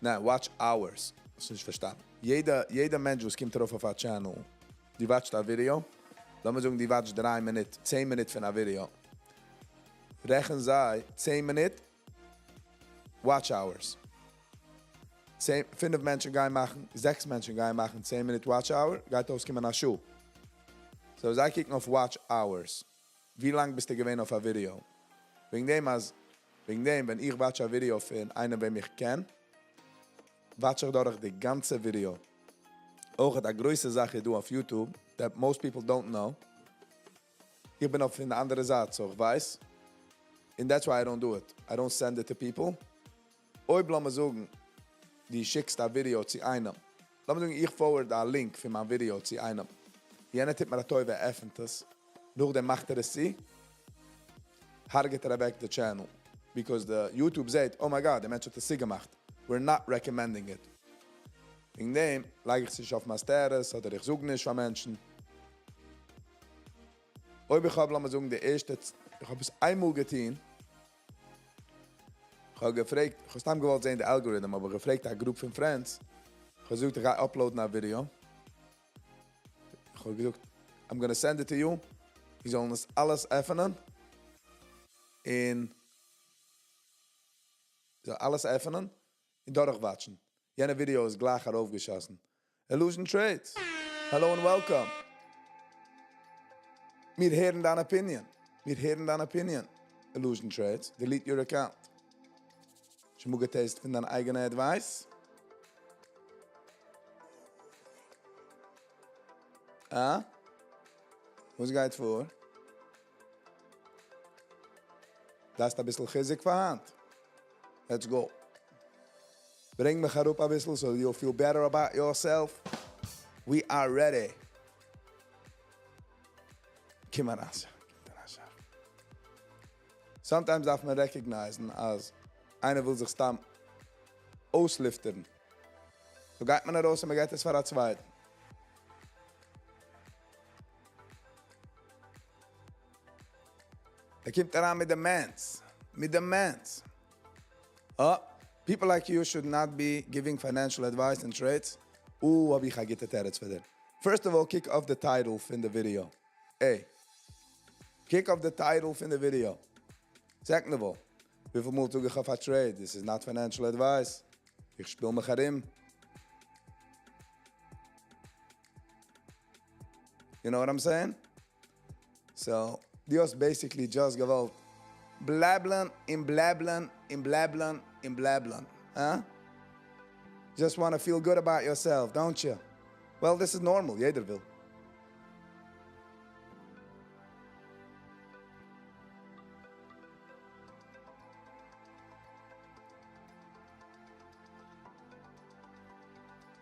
Speaker 1: Now, watch hours. Das ist nicht verstanden. Jeder Mensch, der kommt drauf auf ein Channel, die watcht das Video. Lass mal sagen, die watcht 3 Minuten, 10 Minuten für ein Video. Rechnen sei 10 Minuten, watch hours. 5 Menschen gehen machen, 6 Menschen gehen machen, 10 Minuten watch hour, geht auskommen nach Schuh. So, sei kicken auf watch hours. Wie lang bist du gewesen auf ein Video? Wegen dem, wenn ich watch ein Video für einen, der mich kennt, watch ich durch das ganze Video. Auch die größte Sache du auf YouTube, that most people don't know. Ich bin auf eine andere Seite, so ich weiß. And that's why I don't do it. I don't send it to people. Ich bleibe sagen, die schickst das Video zu einem. Lass mich sagen, ich forward einen Link für mein Video zu einem. Jene tippt mir das Teufel öffnet es. Nachdem macht es sie. Harget weg the channel. Because the YouTube sagt, oh my God, der Mensch hat es sie gemacht. We're not recommending it. In dem lege ich sich auf Masteres oder ich suche nicht von Menschen. Ich habe sagen, ich habe es einmal getan. Ich habe gefragt, ich habe es gewollt sehen, der Algorithm, aber gefragt eine Gruppe von Friends. Ich habe gesagt, ich gehe uploaden ein Video. Ich habe gesagt, I'm gonna send it to you. Die sollen das alles öffnen. Alles öffnen und durchwatschen. Jene Video ist gleich aufgeschossen. Illusion Trades. Hello and welcome. Mir hören deine Opinion. Mir hören deine Opinion. Illusion Trades. Delete your account. Ich muss getestet von deiner eigenen Advice. Was geht vor? Das ist ein bisschen Chizik verhand. Let's go. Bring mich herup ein bisschen, so you'll feel better about yourself. We are ready. Kim an Asha. Sometimes darf man recognizen, als einer will sich stamm ausliften. So geht man raus und man geht es für ein Zweit. Kommt daran mit demands. Mit demands. People like you should not be giving financial advice and trades. Hab ich get terrets for that. First of all, kick off the title in the video. Hey. Kick off the title in the video. Second of all, wie viel Mal tue ich auf a trade? This is not financial advice. Ich spiel mich herim. You know what I'm saying? So, Dios basically just gewollt blablan, in blablan, in blablan, in blablan. Huh? Just want to feel good about yourself, don't you? Well, this is normal. Jeder will.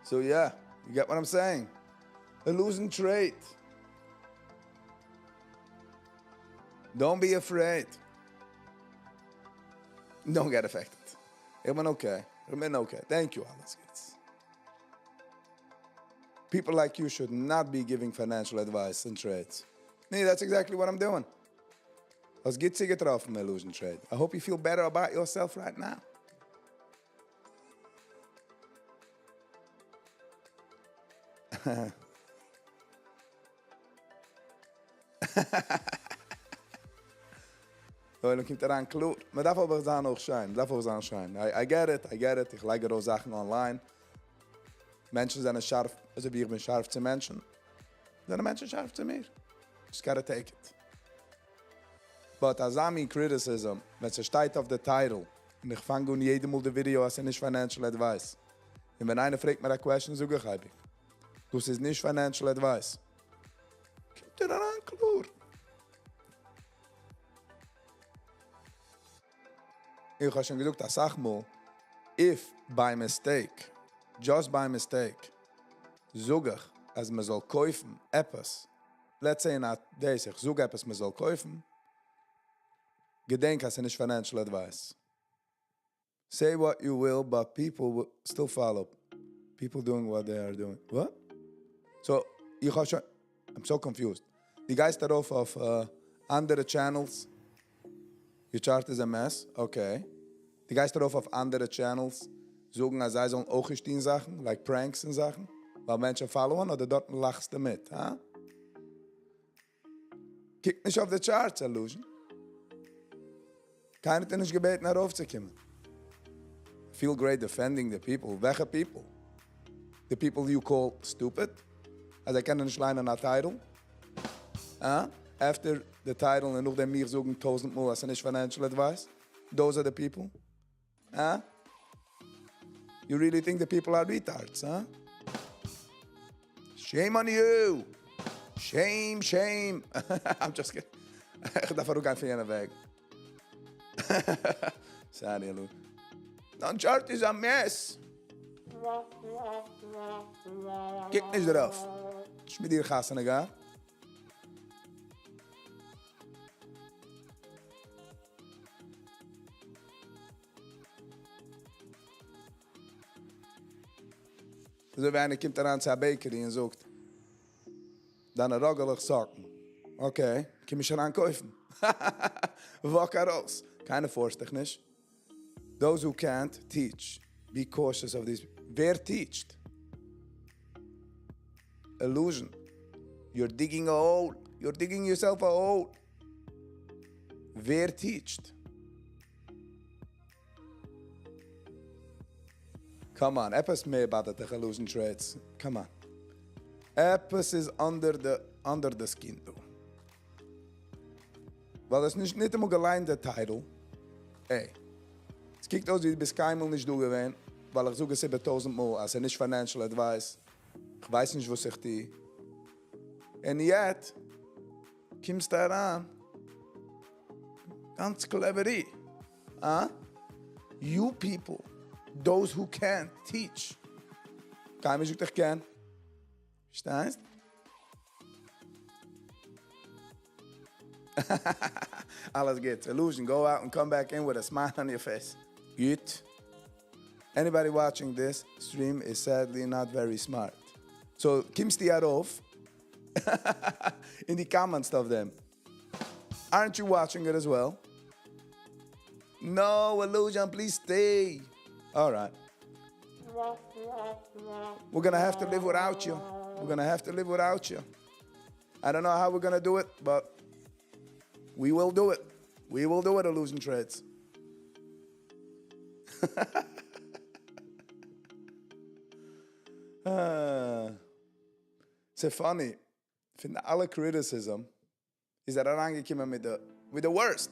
Speaker 1: So yeah, you get what I'm saying? A losing trade. Don't be afraid. Don't get affected. Ik ben okay. Ik ben okay. Thank you, alles kids. People like you should not be giving financial advice and trades. Nee, that's exactly what I'm doing. Als git zich getroffen met losing trade. I hope you feel better about yourself right now. Weil dan komt eraan kloot. Maar daarvoor wil ik dan ook zijn. I get it. Ik like ook Sachen online. Menschen zijn scharf. Also wie ich bin scharf zu Menschen. Sind Menschen scharf zu mir. Just gotta take it. But as I mean criticism, wenn es steht auf the title, und ich fange an jedem Mal das Video, als nicht financial advice. Und wenn einer fragt mir eine question, sage ich, das ist nicht financial advice. Kommt er daran klar. Ich habe schon gesagt, sag mal, if by mistake, just by mistake, sage ich, als man soll kaufen, etwas, let's say nach this, ich sage etwas, man soll kaufen, gedenk, als nicht financial advice. Say what you will, but people will still follow. People doing what they are doing. What? So, I'm so confused. Die guys darauf auf andere channels. Your chart is a mess. Okay. Die guys darauf auf andere channels. Sagen, als sie sollen auch stehen Sachen, like pranks und Sachen. Weil Menschen followen oder dort lachst du mit. Huh? Kick nicht auf die Charts, Illusion. Keiner hat nicht gebeten, heraufzukommen. Feel great defending the people. Welche people? The people you call stupid? Also ich kann nicht leinen nach Title. After the title und nachdem mir sagen 1000 Mal, das ist nicht financial advice. Those are the people. You really think the people are retards, huh? Shame on you. Shame, shame. I'm just kidding. Ich darf auch einfach hier weg. Sorry, Lou. That chart is a mess. Kijk niet eraf. Ich mit dir gassen, egal. So wenn einer kommt daran zur Bakery und sagt, dann rogelig Socken. Okay, kann ich schon ankaufen. Walk raus. Keine forst dich nicht. Those who can't, teach. Be cautious of this. Wer teacht? Illusion. You're digging a hole. You're digging yourself a hole. Wer teacht? Come on, etwas mehr about the illusion trades. Come on. Etwas is under the skin, though. Weil das nicht immer geleint der Titel. Ey, es kijkt aus, wie du bis keinmal nicht du gewesen, weil ich suche 7000 Mal, also nicht Financial Advice. Ich weiß nicht, was ich die. Und jetzt kommst du heran. Ganz clever. Huh? You people, those who can't teach. Kein Mensch, dich kann. Verstehst? Alles good. Illusion, go out and come back in with a smile on your face. Good. Anybody watching this stream is sadly not very smart. So, kommst du auf in the comments of them. Aren't you watching it as well? No, Illusion, please stay. All right. We're going to have to live without you. We're going to have to live without you. I don't know how we're going to do it, but we will do it. We will do it, Illusion Trades. It's funny. I think all criticism is that aangekomen with the worst.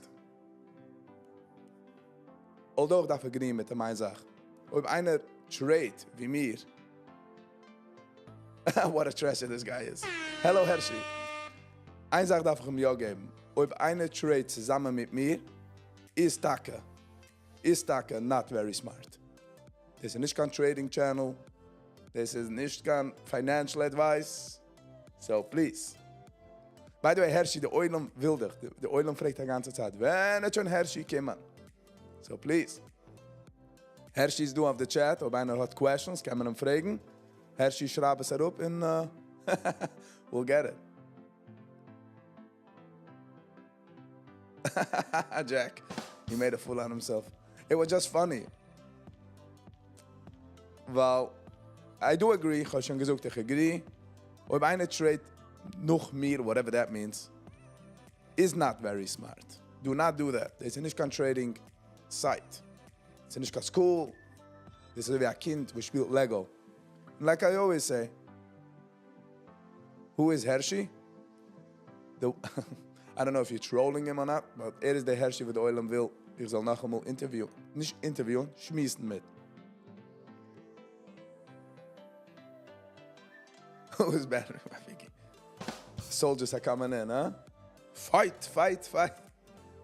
Speaker 1: Although ich darf agreeen mit der mein Sache. Ob einer Trade wie mir. What a treasure this guy is. Hello Hershey. Eine Sache darf ich ihm ja geben. Ob einer Trade zusammen mit mir ist Taka not very smart. Das ist nicht kein Trading Channel. Das ist nicht kein Financial Advice. So please. By the way, Hershey, der Eulam will dich. Der Eulam fragt die ganze Zeit, wenn es schon Hershey kommen. So please. Hershey ist du auf der Chat, ob einer hat questions, kann man ihn fragen. Hershey, schreib es herab und we'll get it. Jack, he made a fool out of himself. It was just funny. Well, I do agree, ich habe schon gesagt, ich agree. Ob einer trade noch mehr, whatever that means, is not very smart. Do not do that. Das ist nicht kein trading site. Das ist nicht kein School. Das ist wie ein Kind, das spielt Lego. And like I always say, who is Hershey? I don't know if you're trolling him or not, but is the Hershey with the Eulam will. Ich soll noch einmal interviewen. Nicht interviewen, schmissen mit. Who is better? Viggy. Soldiers are coming in, huh? Fight.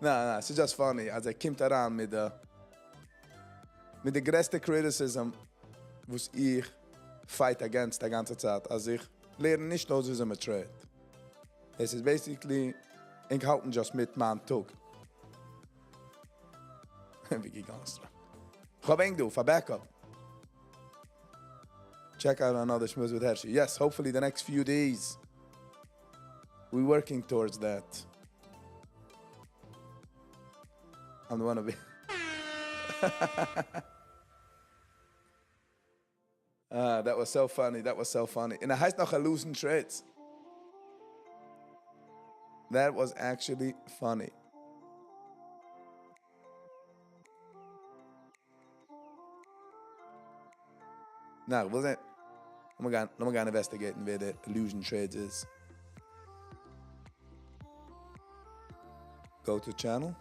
Speaker 1: No, it's just funny. Als kommt daran mit der größten Criticism, was ich fight against die ganze Zeit. Also ich lerne nicht aus diesem Trade. Es ist basically, ich halte just mit meinem Tag. Viggy ganz dran. Ich habe du, for backup. Check out another schmooze with Hershey. Yes, hopefully the next few days. We're working towards that. I'm the one of it. That was so funny. And it heißt noch Illusion Trades. That was actually funny. Now, let me go investigate where the Illusion Trades is. Go to channel.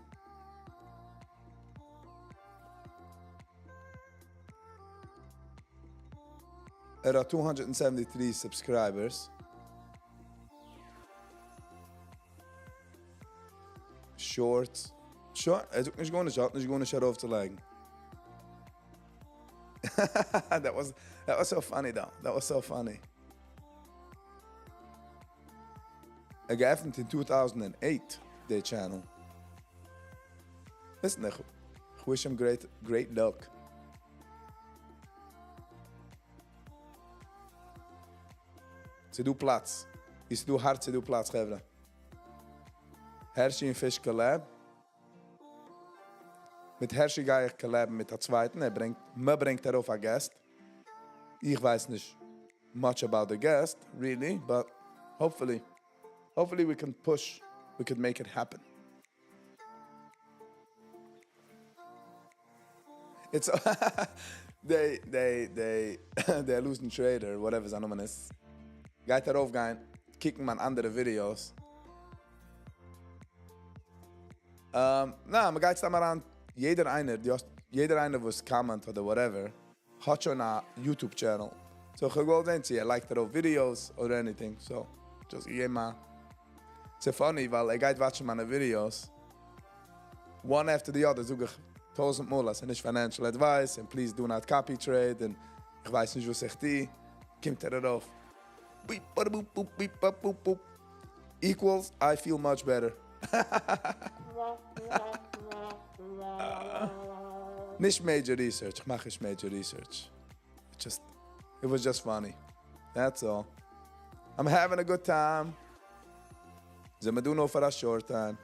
Speaker 1: There are 273 subscribers. Shorts. Er ist nicht going to shut off to like. That was so funny though. That was so funny. I geöffnet in 2008 their channel. Listen, I wish him great luck. Ze doen plaats. Ze doen hard, ze doen plaats geven. Hershey en Fish collab. Mit Hershey ga ich collaben mit der zweiten. Me bringt darauf ein Gast. Ich weiß nicht much about the guest, really, but hopefully we can make it happen. It's they Illusion Trader, whatever sein Name ist. Geht darauf gehen, kicken man andere Videos. Na, man geht da mal an, jeder einer, was comment oder whatever, hat schon a YouTube-Channel. So, ich will sehen, sie liked it auf Videos or anything. So, just geh mal. It's funny, weil geht watchen meine Videos. One after the other, suche ich 1000 Mal, also nicht financial advice, and please do not copy trade, und ich weiß nicht, was ich die. Kommt darauf. Beep, bada, boop, boop, beep, bop, boop, boop. Equals, I feel much better. Nicht major research, ich mache nicht major research. It was just funny. That's all. I'm having a good time. Ze me doen for a short time.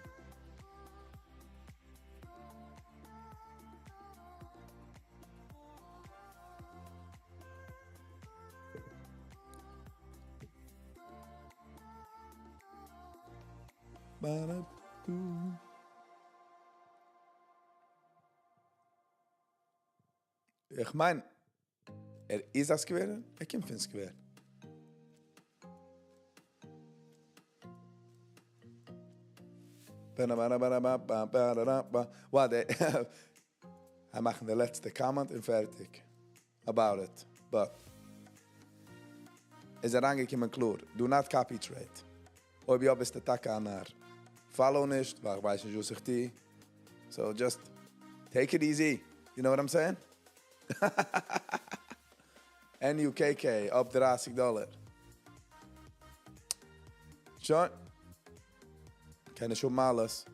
Speaker 1: Ich mein, ist das gewesen? Ich kann es gewesen. Warte, wir machen den letzten Comment und fertig. About it. But, ist angekommen klar. Do not copy trade. Ob ich bist der Tag an follow nicht, weil ich weiß nicht, was ich die. So just take it easy. You know what I'm saying? NUKK, up $30. Schon? Keine schon alles.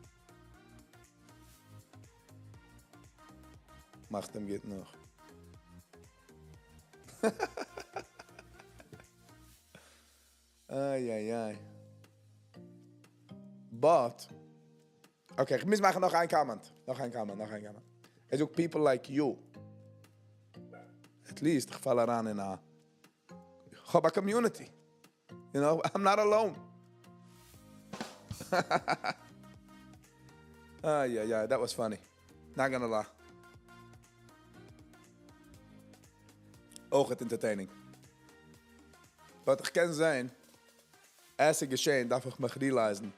Speaker 1: Macht dem geht noch. Ai. But, okay, ich muss machen noch ein Comment. Noch ein Comment. Es gibt people like you. At least, ich falle ran in a... Ich habe a community. You know, I'm not alone. Yeah, that was funny. Not gonna lie. Auch het entertaining. Wat ich kann sein, als es geschehen, darf ich mich realisieren.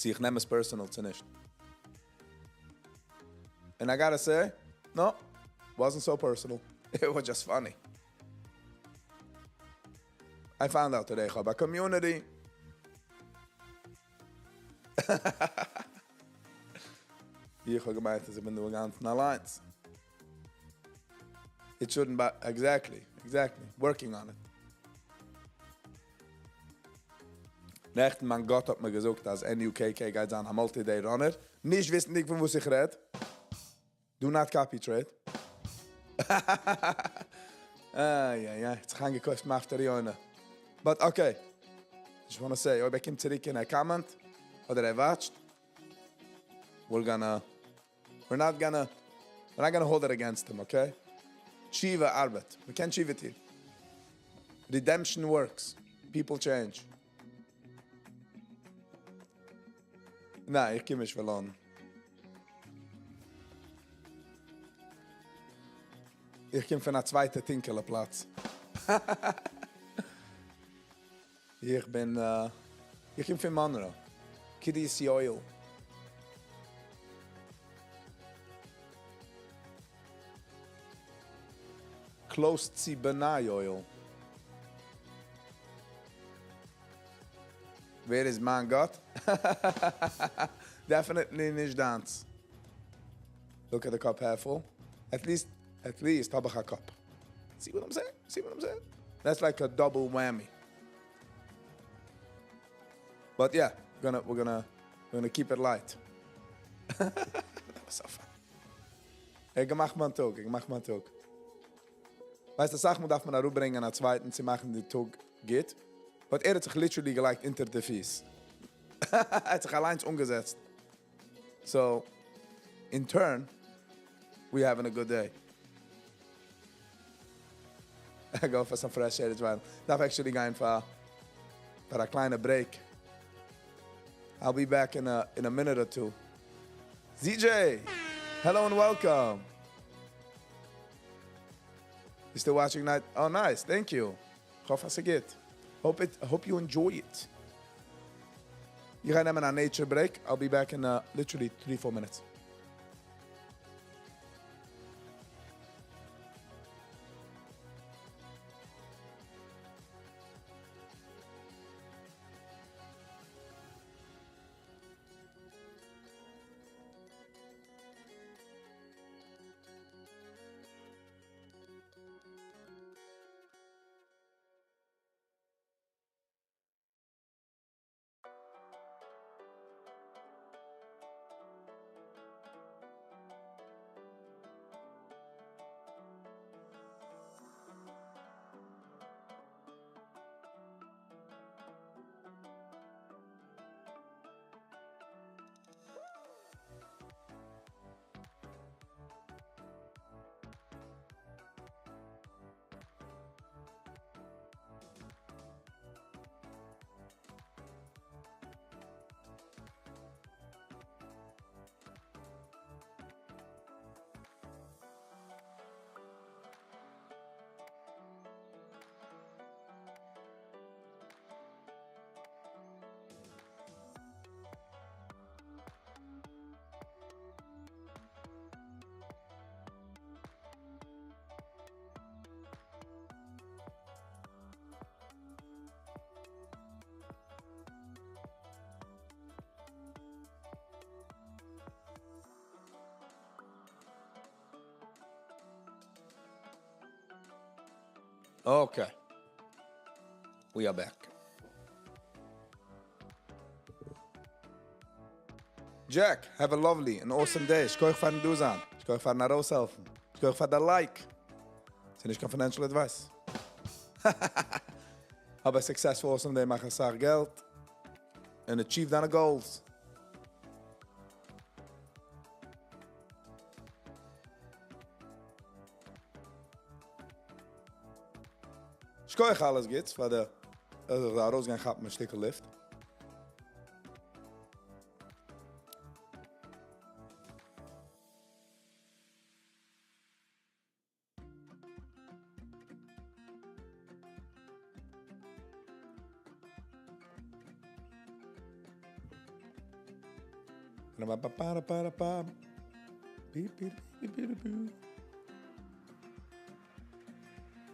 Speaker 1: Ich nehme es personal zu nicht. And I gotta say, no, wasn't so personal. It was just funny. I found out today, I have a community. Ich habe gemeint, dass ich bin nur ganz allein. It shouldn't be, exactly. Working on it. Nächten, mein Gott hat mir gesagt, dass NUKK geht an, a multi-day runner. Nicht wissen, nicht von was ich rede. Do not copy trade. Jetzt kann ich gekauft, macht der Jona. But okay. I just want to say, ob ich komme zurück in a comment, oder watched, we're not gonna hold it against him, okay? Shiva Arbet. We can't shiva it here. Redemption works. People change. Nein, ich komme nicht verloren. Ich komme von einer zweiten Tinkelerplatz. Ich komme von Monroe. Kiddies Oil. Close to Benai Oil. Where is man Gott? Definitely nicht dance. Look at the cup half full. At least habe ich a cup. See what I'm saying? That's like a double whammy. But yeah, we're gonna keep it light. That was so fun. Ich mach mal Tag. Weißt du, Sachen darf man rüberbringen an zweiten, sie machen die Tag geht. But hat sich literally gleich hinter der Fies. Hat sich allein umgesetzt. So, in turn, we having a good day. I go for some fresh air as well. Darf actually going for a kleiner break. I'll be back in a minute or two. ZJ, hello and welcome. You still watching night? Oh, nice. Thank you. Hope you enjoy it. You can have a nature break. I'll be back in literally 3-4 minutes. Okay. We are back. Jack, have a lovely and awesome day. Shkoich for den Dusan. Shkoich for den Raushelfen. Shkoich for den Like. It's nicht kein financial advice. Have a successful, awesome day. Mach a sag Geld. And achieve deine goals. Shkoich alles geht's. Für der Rausgang hat man ein Stück Lift.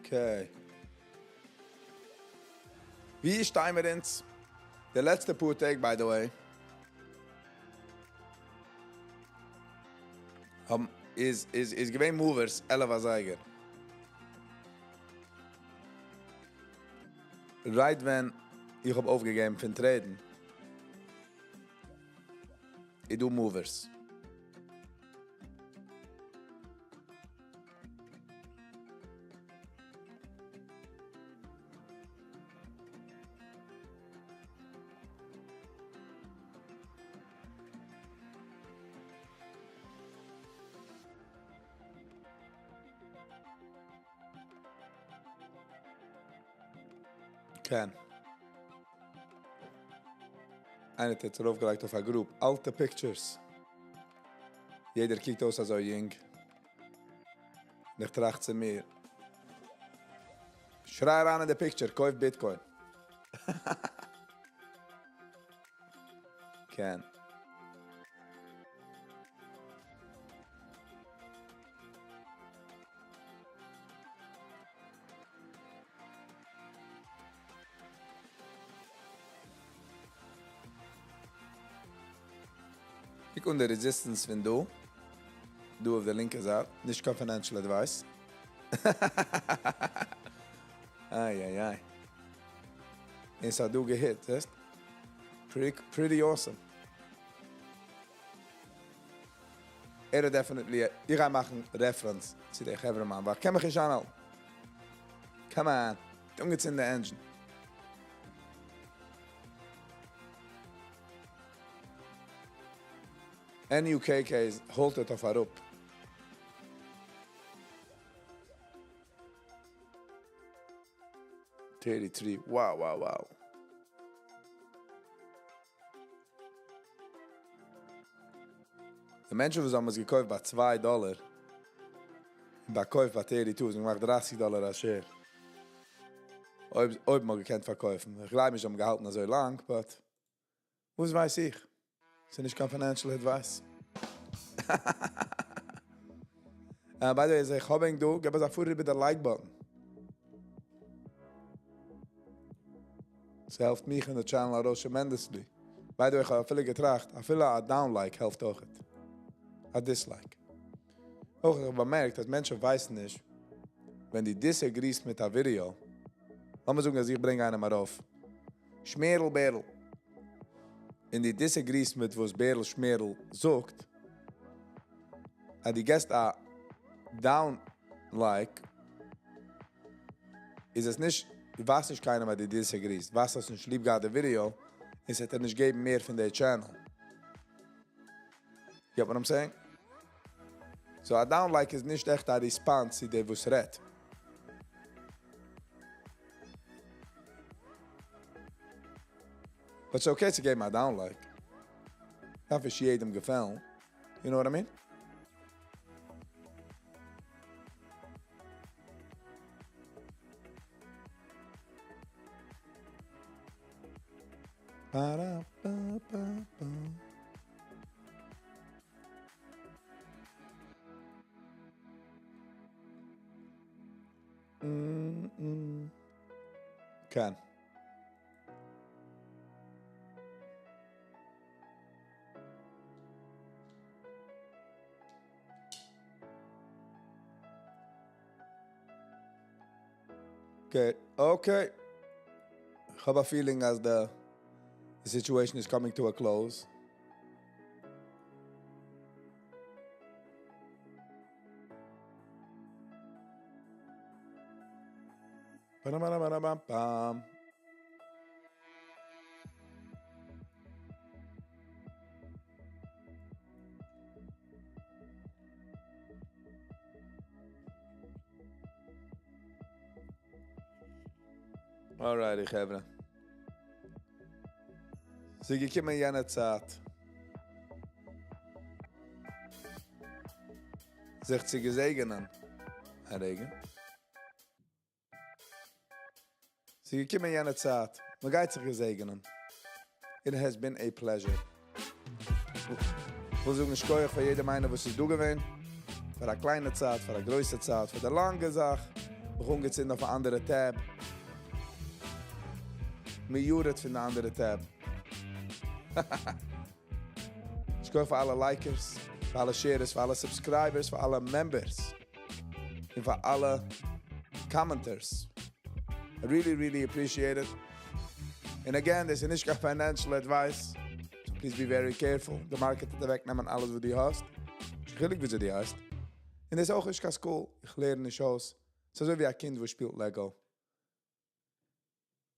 Speaker 1: Okay. Wie ist Timerins? Der letzte Puteg, by the way, is gewähnt Movers, 11 Seiger. Right when ich hab aufgegeben für den Treten, ich do Movers. Ken. Einer hat jetzt draufgelegt auf eine Group. Alte Pictures. Jeder kijkt aus als so jung. Nicht recht zu mir. Schrei ran in der Picture, kauf Bitcoin. Ken. Ich unter Resistance wenn du auf der linken Seite, nicht kein financial advice. Ai. Ist du gehit, ist? Pretty awesome. Definitely, ich ga machen reference zu der Heverman, aber kann mich nicht anhalten. Come on, don't get in the engine. NUKK's hold it off a rope. $33. Wow. Die Menschen, die haben es gekauft bei $2, bei Kauf bei 32, sie macht $30 als Share. Ob man gekannt verkaufen. Ich glaube, ich habe gehalten so lang, but Was weiß ich? Das ist nicht kein Financial Advice. By the way, ich habe du, gib uns ein Vorher mit der Like-Button. Das hilft mich in der Channel auch tremendously. By the way, ich habe viele getracht, viele ein Down-Like hilft auch. Ein Dislike. Auch ich habe bemerkt, dass Menschen wissen nicht, wenn die disagrees mit einem Video, lass mal sagen, dass ich bringe einen mal auf. Schmerl, Bärl. In die disagrees mit was Bärl, Schmerl sucht, und die Gäste a Down-Like, ist es nicht, du weißt nicht keiner mehr, die disagrees. Du weißt, dass du nicht lieb gerade Video, ist es nicht geben mehr von der Channel. You get what I'm saying? So a Down-Like ist nicht echt eine Response, die was redt. But it's okay to give my down-like. Not for jedem gefallen. You know what I mean? Can. Okay. I have a feeling as the situation is coming to a close. Ba-da-ba-da-ba-da-bam-bam. Alrighty, Chevra. Sie gekommen in eine Zeit, sich zu gesegnen, Herr Regen. Sie gekommen in eine Zeit, man geht sich gesegnen. It has been a pleasure. Ich will sagen, ich freue für jedem einen, was es du gewinnt. Für eine kleine Zeit, für eine größere Zeit, für eine lange Sache. Wir kommen jetzt auf eine andere Tab. Wir juren für eine andere Tab. Ich freue für alle Likers, für alle Sharers, für alle Subscribers, für alle Members. Und für alle Commenters. I really appreciate it. And again, this is not financial advice. So please be very careful. The market hat wegnehmen alles, was du hast. Ich will nicht, wie du die hast. Und das ist auch nicht cool. Ich lerne nicht aus. Es ist so wie ein Kind, das spielt Lego.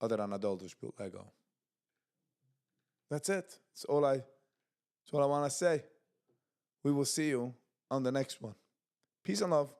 Speaker 1: Oder ein Adult, der spielt Lego. That's it. That's all I want to say. We will see you on the next one. Peace and love.